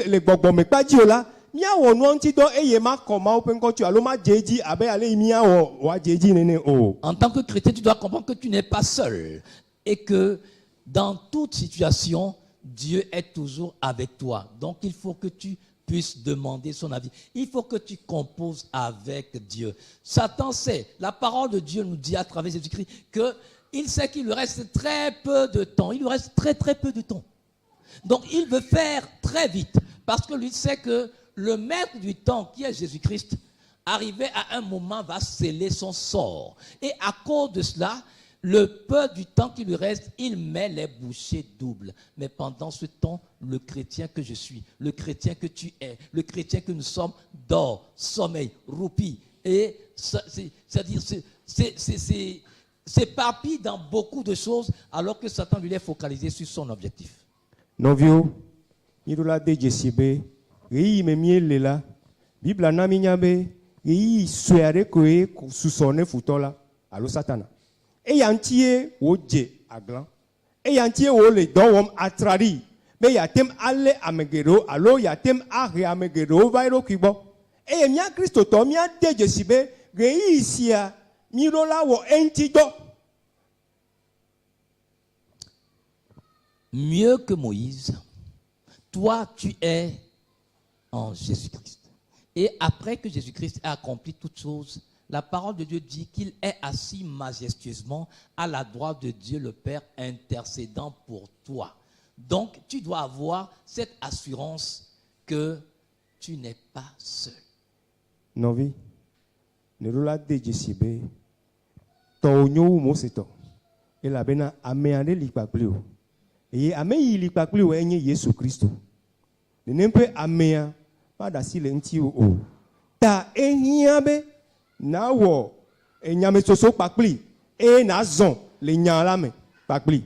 le gbogbome paji ola mia wo no nti do eye ma koma open kotu alo ma jeji abe ale mia wo wa jeji nene o. En tant que chrétien, tu dois comprendre que tu n'es pas seul et que dans toute situation, Dieu est toujours avec toi. Donc il faut que tu puisses demander son avis. Il faut que tu composes avec Dieu. Satan sait, la parole de Dieu nous dit à travers Jésus-Christ qu'il sait qu'il lui reste très peu de temps. Il lui reste très très peu de temps. Donc il veut faire très vite parce que lui sait que le maître du temps, qui est Jésus-Christ, arrivé à un moment va sceller son sort. Et à cause de cela, le peu du temps qui lui reste, il met les bouchées doubles. Mais pendant ce temps, le chrétien que je suis, le chrétien que tu es, le chrétien que nous sommes, dort, sommeil, roupie. Et c'est-à-dire, s'éparpille dans beaucoup de choses, alors que Satan lui est focalisé sur son objectif. Novio, idola de jesibe, ri me miele la, Bible na minyabe, ri suare koe susone futola, alo satana. E yantie wo je aglan. E yantie wo le dowom atrari. Me yatem ale amegero, alo yatem are amegero vairo kibo. E mia Kristo to mia de jesibe, ri isia mirola wo entido. Mieux que Moïse, toi tu es en Jésus-Christ. Et après que Jésus-Christ ait accompli toutes choses, la parole de Dieu dit qu'il est assis majestueusement à la droite de Dieu le Père intercédant pour toi. Donc tu dois avoir cette assurance que tu n'es pas seul. Novi, ne rola de jesibe, to nyo moseto. E la bena ameane likpaklio. Et ame yi pakpli wo enye Yesu Kristo. Ne nempe amea pa da si le nti o. Ta ehia be na wo enyame soso pakpli e na zon le nya la me pakpli.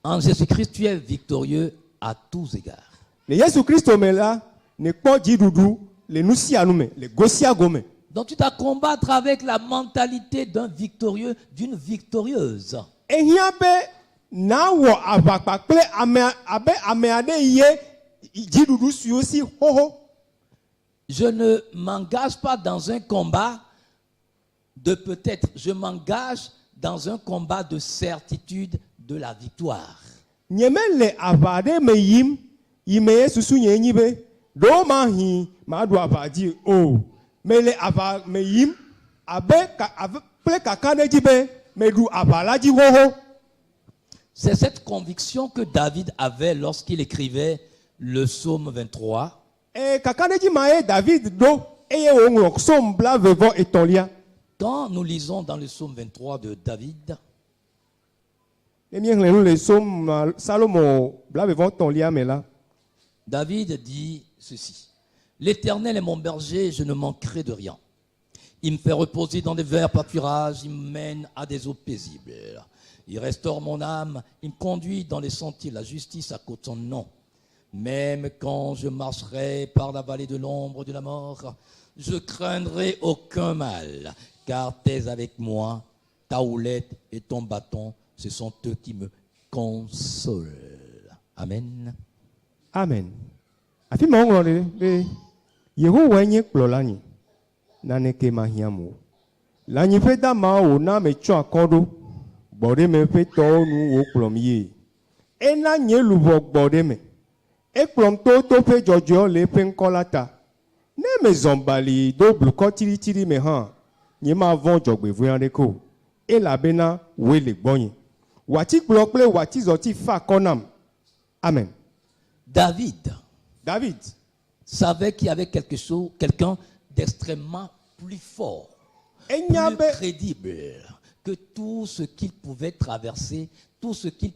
En Jésus-Christ, tu es victorieux à tous égards. Le Yesu Kristo me la ne kpo jidudu le nusia nu me le gosia gome. Donc tu dois combattre avec la mentalité d'un victorieux, d'une victorieuse. Ehia be na wo avakpakple ameade ye jidudu si aussi hoho. Je ne m'engage pas dans un combat de peut-être, je m'engage dans un combat de certitude de la victoire. Nyemele avade me yim yime susu nyenyibe do mahi ma do avadi o mele ava me yim abe ple kakane jibe me du avala ji hoho. C'est cette conviction que David avait lorsqu'il écrivait le psaume 23. Quand nous lisons dans le psaume 23 de David, David dit ceci: L'Éternel est mon berger, je ne manquerai de rien. Il me fait reposer dans des verts pâturages, il me mène à des eaux paisibles. Il restaure mon âme, il me conduit dans les sentiers de la justice à cause de son nom. Même quand je marcherai par la vallée de l'ombre de la mort, je craindrai aucun mal, car tu es avec moi, ta houlette et ton bâton, ce sont eux qui me consolent. Amen. Amen. Afi mongo le Yehowa nye klolani naneke mahiamu. La nyife dama o na me tso akodo. Gbɔɖe me ƒe tɔwo nu wo kplɔm yie. Ena nye luʋɔ gbɔɖe me. Ekplɔm to ƒe dzɔdzɔewo le eƒe ŋkɔ la ta. Ne me zɔn bali do blukɔ tiritiri me hã, nye ma vɔ̃ dzɔgbevɔ̃e aɖeke o. Elabena woe le gbɔnye. Wati kplɔ kple wati zɔti fa akɔ nam. Amen. David David savait qu'il y avait quelqu'un d'extrêmement plus fort, enya plus be crédible que tout ce qu'il pouvait traverser, tout ce qu'il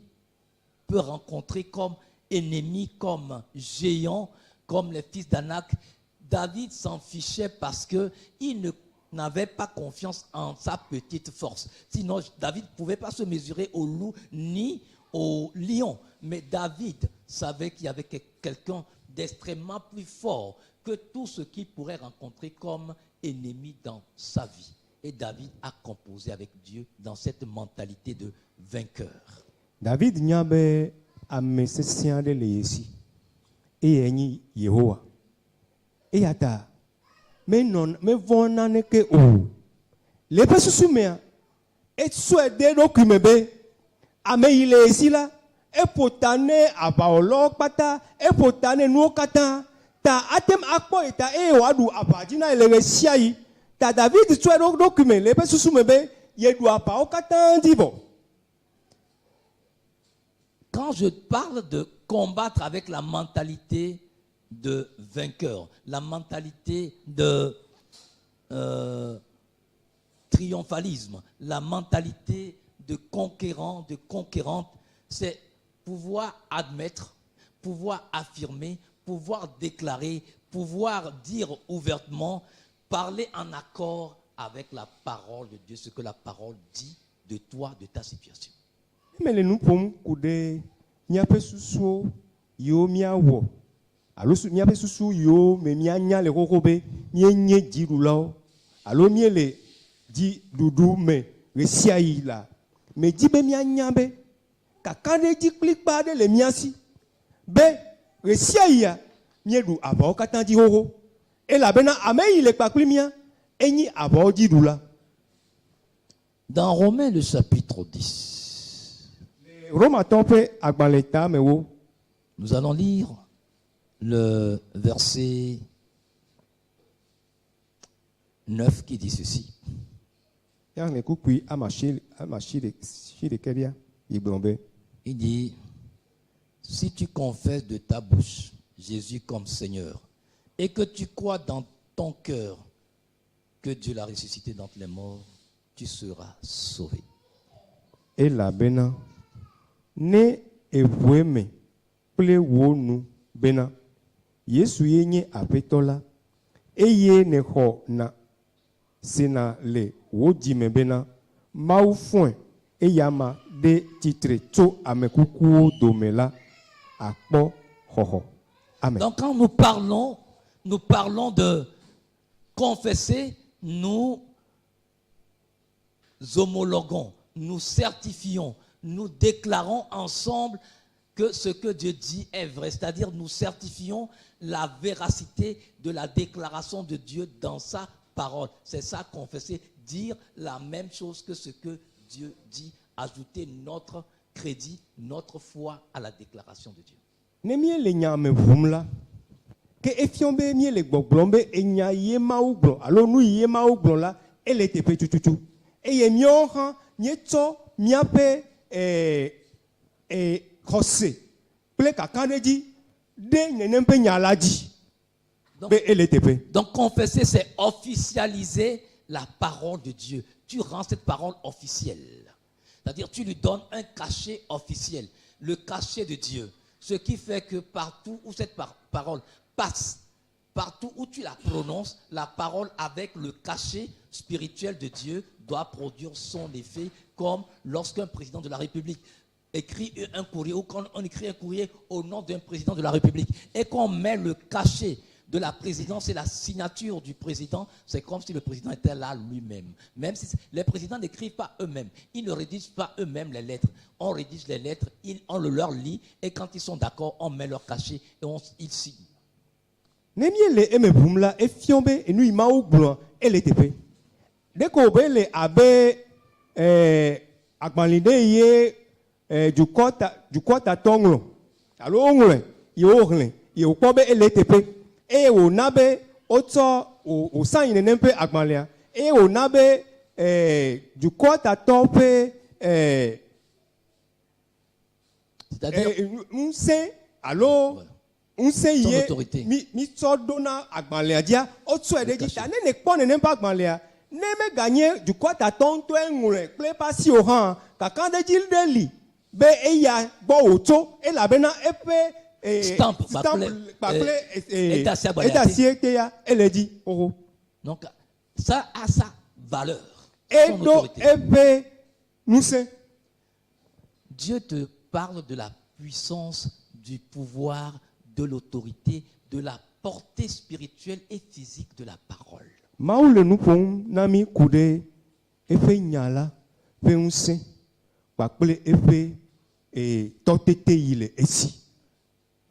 peut rencontrer comme ennemi, comme géant, comme les fils d'Anak. David s'en fichait parce qu'il n'avait pas confiance en sa petite force. Sinon, David ne pouvait pas se mesurer au loup ni au lion. Mais David savait qu'il y avait quelqu'un d'extrêmement plus fort que tout ce qu'il pourrait rencontrer comme ennemi dans sa vie. Et David a composé avec Dieu dans cette mentalité de vainqueur. David nya be ame sesẽ aɖe le ye si. Eye nyi Yehowa. Eya ta mevɔ̃ naneke o. Le eƒe susu mea, esɔe de eɖokui me be ame yi le ye si la, eƒo ta ne aʋawɔlawo kpata, eƒo ta ne nuwo katã. Ta atem akpɔ yi ta eye wòaɖu aʋa dzi na ye le ɣe sia ɣi. Ta David tsɔe ɖo eɖokui me le eƒe susu me be yeɖu aʋawo katã dzi vɔ. Quand je parle de combattre avec la mentalité de vainqueur, la mentalité de triomphalisme, la mentalité de conquérant, de conquérante, c'est pouvoir admettre, pouvoir affirmer, pouvoir déclarer, pouvoir dire ouvertement, parler en accord avec la parole de Dieu, ce que la parole dit de toi, de ta situation. Me le nu ƒom ku ɖe míaƒe susuwo yiwo míawɔ alo míaƒe susu yiwo me míanya le xoxo be míenye dziɖulawo alo míele dziɖuɖu me ɣe sia ɣi la, medzi be míanya be kakaɖedzi kplikpa aɖe le mía si be ɣe sia ɣia míeɖu aʋawo katã dzi xoxo. Elabena ame yi le kpakpli mía enyi aʋawo dziɖula. Dans Romains le chapitre 10, Romatɔwo ƒe agbalẽ ta me wo. nous allons lire le verset 9 qui dit ceci. Ya ne kukui amashi ɖeke ɖia yi gblɔ be Il dit, si tu confesses de ta bouche Jésus comme Seigneur et que tu crois dans ton cœur que Dieu l'a ressuscité d'entre les morts, tu seras sauvé. elabena ne eʋue me kple wo nu bena Yesu ye nye aƒetɔ la eye nexɔ na sena le wo dzime bena Mawu fɔe eyama ɖe tsitre tso ame kukuwo dome la akpɔ xɔxɔ. Amen. Donc quand nous parlons de confesser, nous homologuons, nous certifions, nous déclarons ensemble que ce que Dieu dit est vrai. C'est-à-dire nous certifions la véracité de la déclaration de Dieu dans sa parole. C'est ça, confesser, dire la même chose que ce que Dieu dit, ajouter notre crédit, notre foi à la déclaration de Dieu. Ne míele nya me ʋum la, ke efiɔ be míele gbɔgblɔm be enya ye Mawu gblɔ alo nu ye Mawu gblɔ la, ele teƒe tututu. Eye míawo hã míetsɔ míaƒe xɔse kple kakaɖedzi ɖe nenem ƒe nya la dzi be ele teƒe. Donc confesser, c'est officialiser la parole de Dieu. Tu rends cette parole officielle. C'est-à-dire tu lui donnes un cachet officiel, le cachet de Dieu. Ce qui fait que partout où cette parole passe, partout où tu la prononces, la parole avec le cachet spirituel de Dieu doit produire son effet, comme lorsqu'un président de la République écrit un courrier ou quand on écrit un courrier au nom d'un président de la République et qu'on met le cachet de la présidence et la signature du président, c'est comme si le président était là lui-même. Même si les présidents n'écrivent pas eux-mêmes, ils ne rédigent pas eux-mêmes les lettres. On rédige les lettres, on le leur lit et quand ils sont d'accord, on met leur cachet et ils signent. Ne míele eme ʋum la efiɔ be enu yi Mawu gblɔ ele teƒe. dès qu'on veut les abe agbalide ye du kota tonglo alors on yo yo ko be eletepe e o nabe oto o san ine nempe agbalia e o nabe du kota tope c'est-à-dire un se alors un se Ton ye autorité. mi so dona agbalia dia oto e de jita ne ko ne nempe agbalia ne me gagner du kota ton to enure ple pasi o han kaka de jildeli be eya gbo oto e la bena epe Stamp, elle a dit, oh. donc ça a sa valeur. Et Son donc, autorité. nous sommes. Dieu te parle de la puissance, du pouvoir, de l'autorité, de la portée spirituelle et physique de la parole. Maoule nous pon nami kude efe nyala fe unse pakple efe totete ile esi.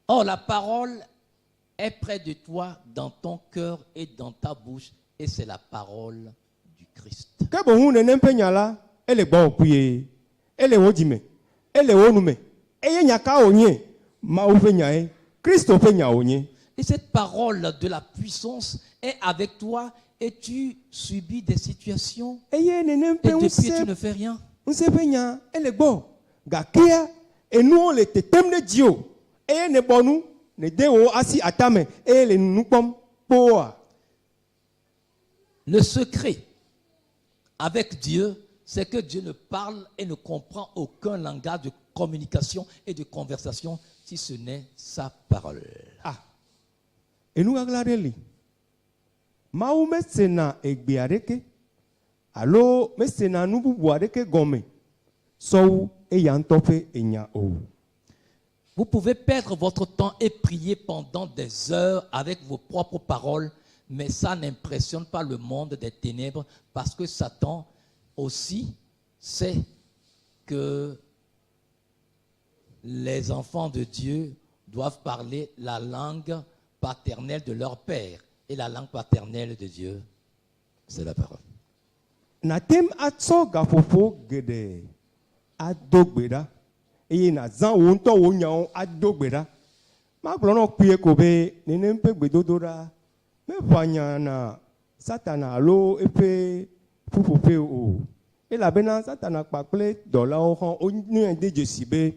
Or, la parole est près de toi, dans ton cœur et dans ta bouche, et c'est la parole du Christ. Que bon ne nempe nyala ele gbo puye ele wodime ele wonume eye nyaka onye maou fe nyae Christ fe nya onye. Et cette parole de la puissance est avec toi et tu subis des situations Eye ne nempe et depuis tu unse ne fais rien. unse fe nya ele gbo gakia et nous on le tetem de Dieu. Et ne bonu ne dewo asi atame et le nupom poa. Le secret avec Dieu, c'est que Dieu ne parle et ne comprend aucun langage de communication et de conversation si ce n'est sa parole. Ah. Et nous aglareli. Maou mesena egbe areke. Allo mesena nubu areke gome. So e yantope enya o. Vous pouvez perdre votre temps et prier pendant des heures avec vos propres paroles, mais ça n'impressionne pas le monde des ténèbres parce que Satan aussi sait que les enfants de Dieu doivent parler la langue paternelle de leur père. Et la langue paternelle de Dieu, c'est la parole. Natem atso gafofo gede adogbeda. Et na zan wonto wonyan adogbeda. Ma glono kuye kobe nenempe gbedodora. Me fanya na satana lo epe fufufe o. E la bena satana pakple dola o han o ni ende jesibe.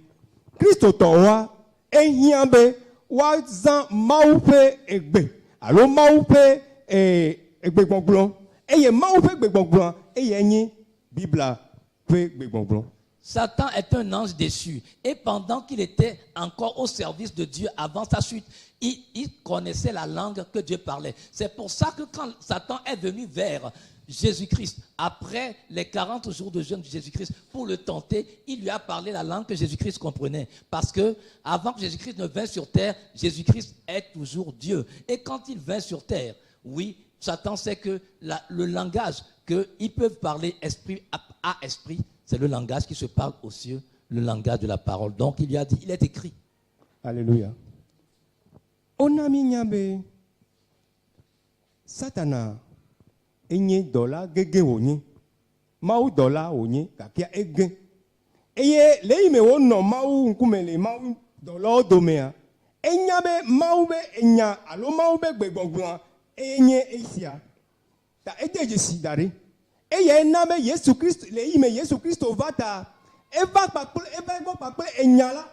Kristo to wa ehian be wa zan maupe egbe. Alo maupe egbe gbongbon. Eye maupe egbe gbongbon eye yin Bibla pe egbe gbongbon. Satan est un ange déchu. Et pendant qu'il était encore au service de Dieu avant sa chute, il connaissait la langue que Dieu parlait. C'est pour ça que quand Satan est venu vers Jésus-Christ, après les 40 jours de jeûne de Jésus-Christ, pour le tenter, il lui a parlé la langue que Jésus-Christ comprenait. Parce que avant que Jésus-Christ ne vint sur terre, Jésus-Christ est toujours Dieu. Et quand il vint sur terre, oui, Satan sait que le langage qu'ils peuvent parler esprit à esprit, c'est le langage qui se parle aux cieux, le langage de la parole. Donc il lui a dit, il est écrit. Alléluia. On a mis nyabe Satana enye dola gege onye. Mau dola onye kakia ege. Eye leime wono mau nkumele mau dola odomea. Enyabe mau be enya alo mau be gbegbogbo enye esia. Ta eteje sidare. Eye nabe Yesu Christ leime Yesu Christo vata. Eva pakple eva go pakple enyala.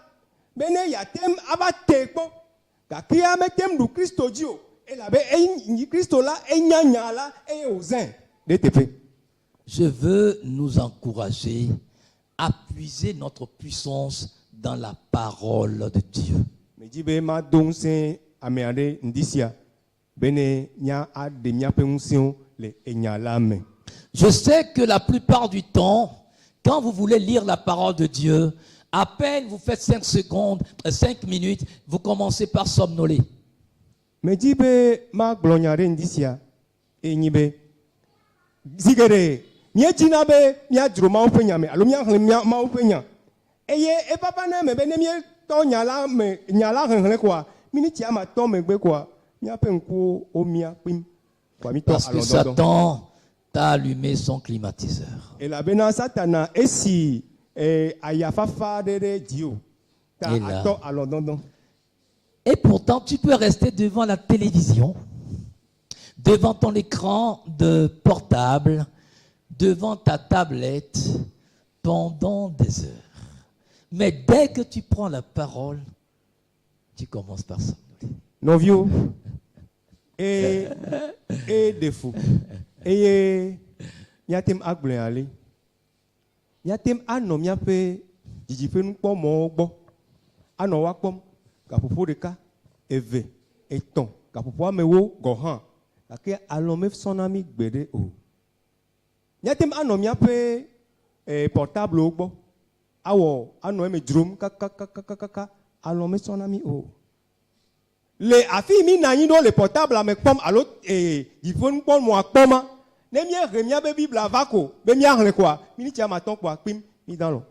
Bene yatem abatekpo. Kakia metem du Christo dio. Et là, Christo là, je veux nous encourager à puiser notre puissance dans la parole de Dieu. Je sais que la plupart du temps, quand vous voulez lire la parole de Dieu, à peine vous faites 5 secondes, 5 minutes, vous commencez par somnoler. Mais dis ma gloire indicia et nibe zigere niejina be nia droma ofenya me alo nia hlen ma ofenya eye e papa na me be ne mi to nyala me nyala hlen kwa miniti ama to me gbe kwa nia pe nku o mia pim kwa mi to parce que alododo. Satan t'as allumé son climatiseur. elabena satana esi ayafafa de dio ta Et là. ato alodondon. Et pourtant, tu peux rester devant la télévision, devant ton écran de portable, devant ta tablette, pendant des heures. Mais dès que tu prends la parole, tu commences par somnoler. Novio et défaut et yatem agble ale yatem anom yape dijipe nu kpɔ mɔwo gbɔ anɔ wa kpɔm gaƒoƒo ɖeka eve etɔ̃ gaƒoƒo amewo gɔ hã gake alɔ mesɔna mi gbeɖe o yatem anɔ miaƒe portablewo gbɔ awɔ anɔ eme dzrom kakakakaka alɔ mesɔna mi o. Le afi mi na anyi ɖo le portable me kpɔm alo dziƒonu kpɔm mo akpɔma ne míehe míabe bible ava ko be míahlẽ koa miniti amatɔ̃ kpoa kpim mi dans l'eau.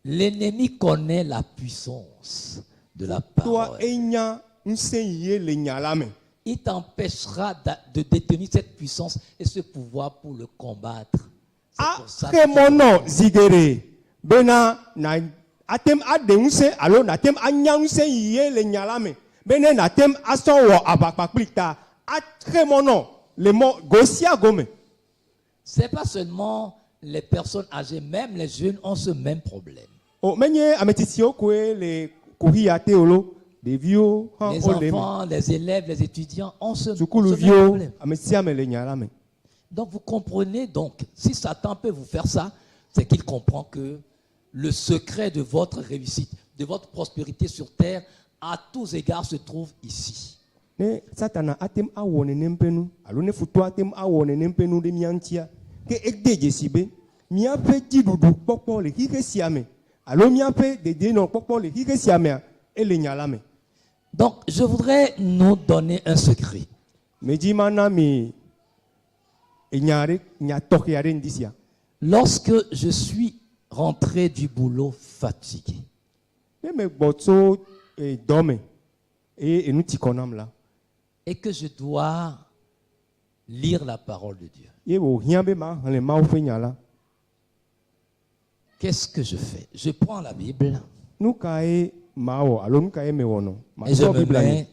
L'ennemi connaît la puissance de la Toi parole. enya ŋusẽ yie le nya la me. Il t'empêchera de détenir cette puissance et ce pouvoir pour le combattre. C'est pour ça que tu- Axemɔnɔ zigere bena na atem aɖe ŋusẽ alo natem anya ŋusẽ yie le nya la me bene natem asɔ wɔ aʋakpakpli ta axemɔnɔ le mɔ go sia go me. C'est pas seulement les personnes âgées, même les jeunes ont ce même problème. O menye ametsitsiwo koe le kohi ya te o lo ɖeviwo hã Les wo le me. enfants, les élèves, les étudiants ont ce même Sukuluviwo problème. ame sia ame le nya la me. Donc vous comprenez, donc, si Satan peut vous faire ça, c'est qu'il comprend que le secret de votre réussite, de votre prospérité sur terre, à tous égards se trouve ici. Ne satana atem awɔ nenem ƒe nu alo ne futɔ atem awɔ nenem ƒe nu ɖe mía ŋutia ke ede dzesi be míaƒe dziɖuɖu kpɔkpɔ le xixe sia me alo míaƒe dedienɔkpɔkpɔ le xixe sia mea ele nya la me. Donc, je voudrais nous donner un secret. Medzi mana mi enya ɖe nya tɔxɛ aɖe ŋdi sia. Lorsque je suis rentré du boulot fatigué, Ne me gbɔ tso dɔ me eye enu ti kɔ nam la et que je dois lire la parole de Dieu, ye wòhiã be maxlẽ Mawu ƒe nya la. qu'est-ce que je fais? Je prends la Bible Nu kae mawɔ alo nu kae mewɔ nɔ? et je Matrɔ me Biblia nye. mets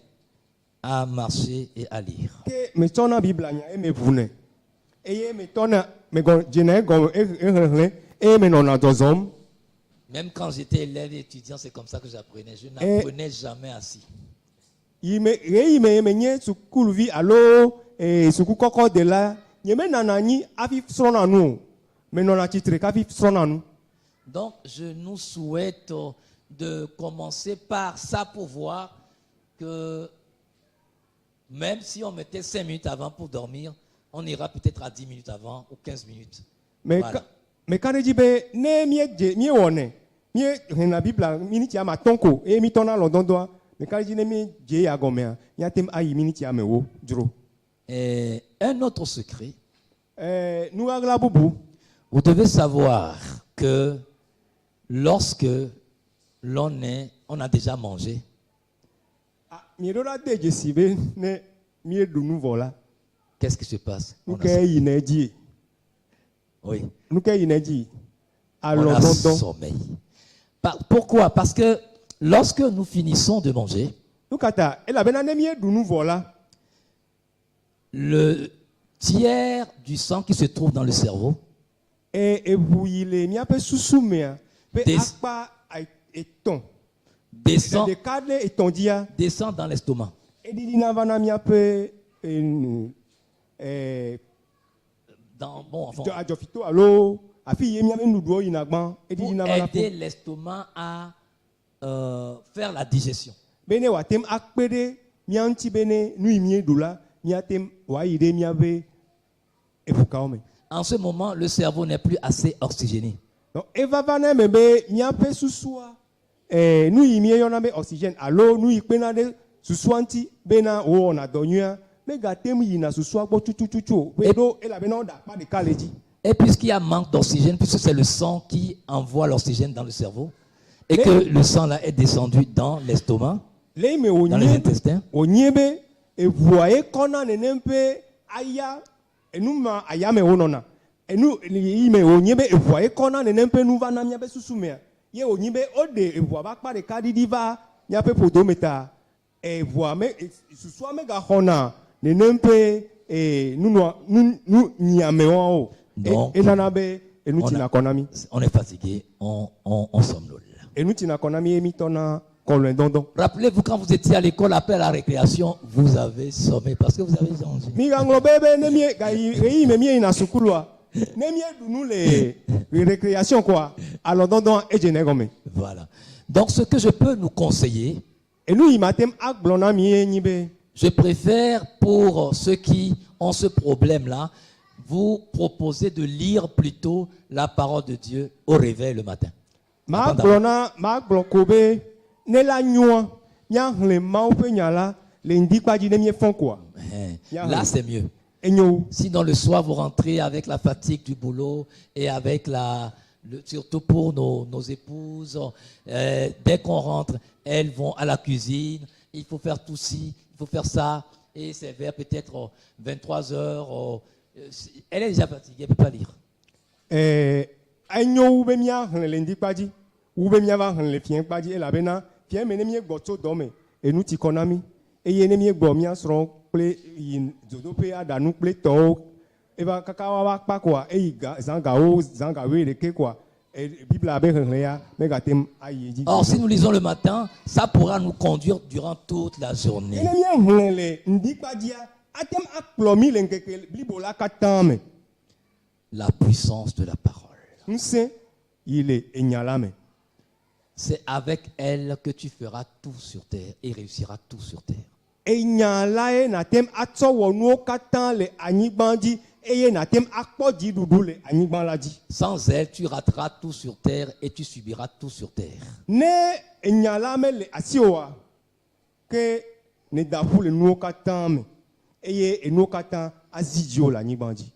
à marcher et à lire. Ke metsɔna Biblia nya eye mevunɛ eye metɔna dzena egɔme exlexlẽ eye menɔna zɔzɔm. Même quand j'étais élève et étudiant, c'est comme ça que j'apprenais. Je n'apprenais jamais assis. Ɣeyi me menye sukuluvi alo sukukɔkɔ de la nye menana anyi hafi srɔ̃na nu o menɔna tsitre kafi srɔ̃na nu. Donc, je nous souhaite de commencer par ça pour voir que même si on mettait 5 minutes avant pour dormir, on ira peut-être à 10 minutes avant ou 15 minutes. Voilà. Meka ɖe dzi be ne miewɔnɛ miehena Biblia miniti amatɔ̃ ko eye mitɔna lɔdɔdɔa meka ɖe dzi ne miedze ya gɔmea míatem ayi miniti amewo dzro. Et un autre secret, Nu ɣaɣla bubu vous devez savoir que lorsque on a déjà mangé, mieɖo la de dzesi be ne mieɖu nu vɔ la qu'est-ce qui se passe? nu On ke a, yina edzi oui, nu ke yina edzi on a alɔdɔdɔ. sommeil. Pourquoi? Parce que lorsque nous finissons de manger, Nu kata elabena ne mieɖu nu vɔ la le tiers du sang qui se trouve dans le cerveau eʋu yi le míaƒe susu mea ƒe Des- akpa etɔ̃ descend, ɖeka ɖe etɔ̃ dzia descend dans l'estomac. eɖiɖina va na míaƒe Bon, enfin, adzɔfito alo afi yi míaƒe nuɖuɖuwo yina gbã pour eɖiɖina va na aider ƒo l'estomac à faire la digestion. be ne wòatem akpe ɖe mía ŋuti be ne nu yi mieɖu la míatem wòayi ɖe míaƒe eƒukawo me. En ce moment, le cerveau n'est plus assez oxygéné. Donc, eva va na eme be míaƒe susua nu yi míeyɔna be oxygène alo nu yi kpena ɖe susua ŋuti bena wòwɔna dɔ nyuia megatem yina susua gbɔ tutututu o be ɖo elabena woɖe akpa ɖeka le dzi. Et puisqu'il y a manque d'oxygène, puisque c'est le sang qui envoie l'oxygène dans le cerveau, et que le sang là est descendu dans l'estomac, Le yi me dans les intestins, wònye be eʋua ye kɔna nenem ƒe aya nous ma ayame onona et nous ime onyebe evoa e kona ne nempe nous va na mia be susumea ye onyebe ode evoa ba kpa de kadi diva nya pe podometa evoa me susua me ga hona ne nempe nous nyame o Donc, et nana be et nous tina konami on est fatigué, on somnole. et nous tina konami emi tona kolwen dondon. Rappelez-vous quand vous étiez à l'école après la récréation, vous avez sommé parce que vous avez changé. Mi ganglo bebe ne mie ga yi me mie na sukulwa. Ne mie du nous les récréations quoi. Alors dondon e jene gome. Voilà. Donc ce que je peux nous conseiller, Et nous y matem ak blona mi nyibe. je préfère pour ceux qui ont ce problème-là, vous proposer de lire plutôt la parole de Dieu au réveil le matin. Ma blokobe ne la nyua nya hle ma pe nyala le ndikpa di ne mie fon quoi. Là, c'est mieux. Enyo Sinon, le soir, vous rentrez avec la fatigue du boulot et avec surtout pour nos épouses, dès qu'on rentre, elles vont à la cuisine, il faut faire tout ci, il faut faire ça, et c'est vers peut-être 23 heures. Elle est déjà fatiguée, elle ne peut pas lire. enyo ube mia le ndikpa di ube mia va le fien kpa di e la bena fien me ne mie gbo to dome e nu ti konami e ye ne mie gbo mia sro ple yin zodo pe adanu ple to e ba kaka wa kpa kwa e ga zanga we le ke kwa e bible abe hle ya me ga tem ayi di. Or, si nous lisons le matin, ça pourra nous conduire durant toute la journée. E ne mie hle le ndikpa dia atem akplomi le nkeke bible la katame. La puissance de la parole. Nse il est enyalame. C'est avec elle que tu feras tout sur terre et réussiras tout sur terre. Enyalae na tem atso wonu katan le anyigban di eye na tem akpo di dudu le anyigban la di. Sans elle, tu rateras tout sur terre et tu subiras tout sur terre. Ne enyalame le asioa ke ne dafu le nu katan me eye enu katan azidio la anyigban di.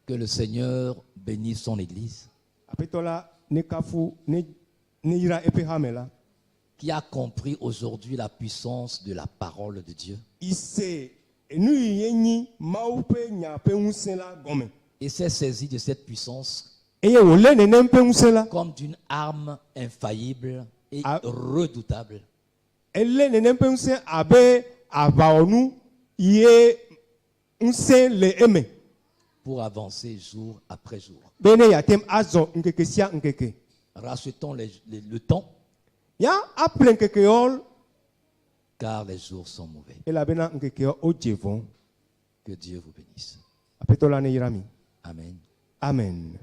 Que le Seigneur bénisse son Église, Apetola ne kafu ne ira epe hamela. qui a compris aujourd'hui la puissance de la parole de Dieu Ise enu yenyi maupe nya pe unsela gome. et s'est saisi de cette puissance Eye wole ne nempe unsela. comme d'une arme infaillible et Ah. redoutable Elle ne nempe unse abe avaonu ye unse le eme. pour avancer jour après jour. Bene ya tem azo nkeke sia nkeke. Rachetons le temps Ya apple nkeke ol car les jours sont mauvais. et la bena nkeke o jevon. Que Dieu vous bénisse. Apetola ne yirami. Amen. Amen.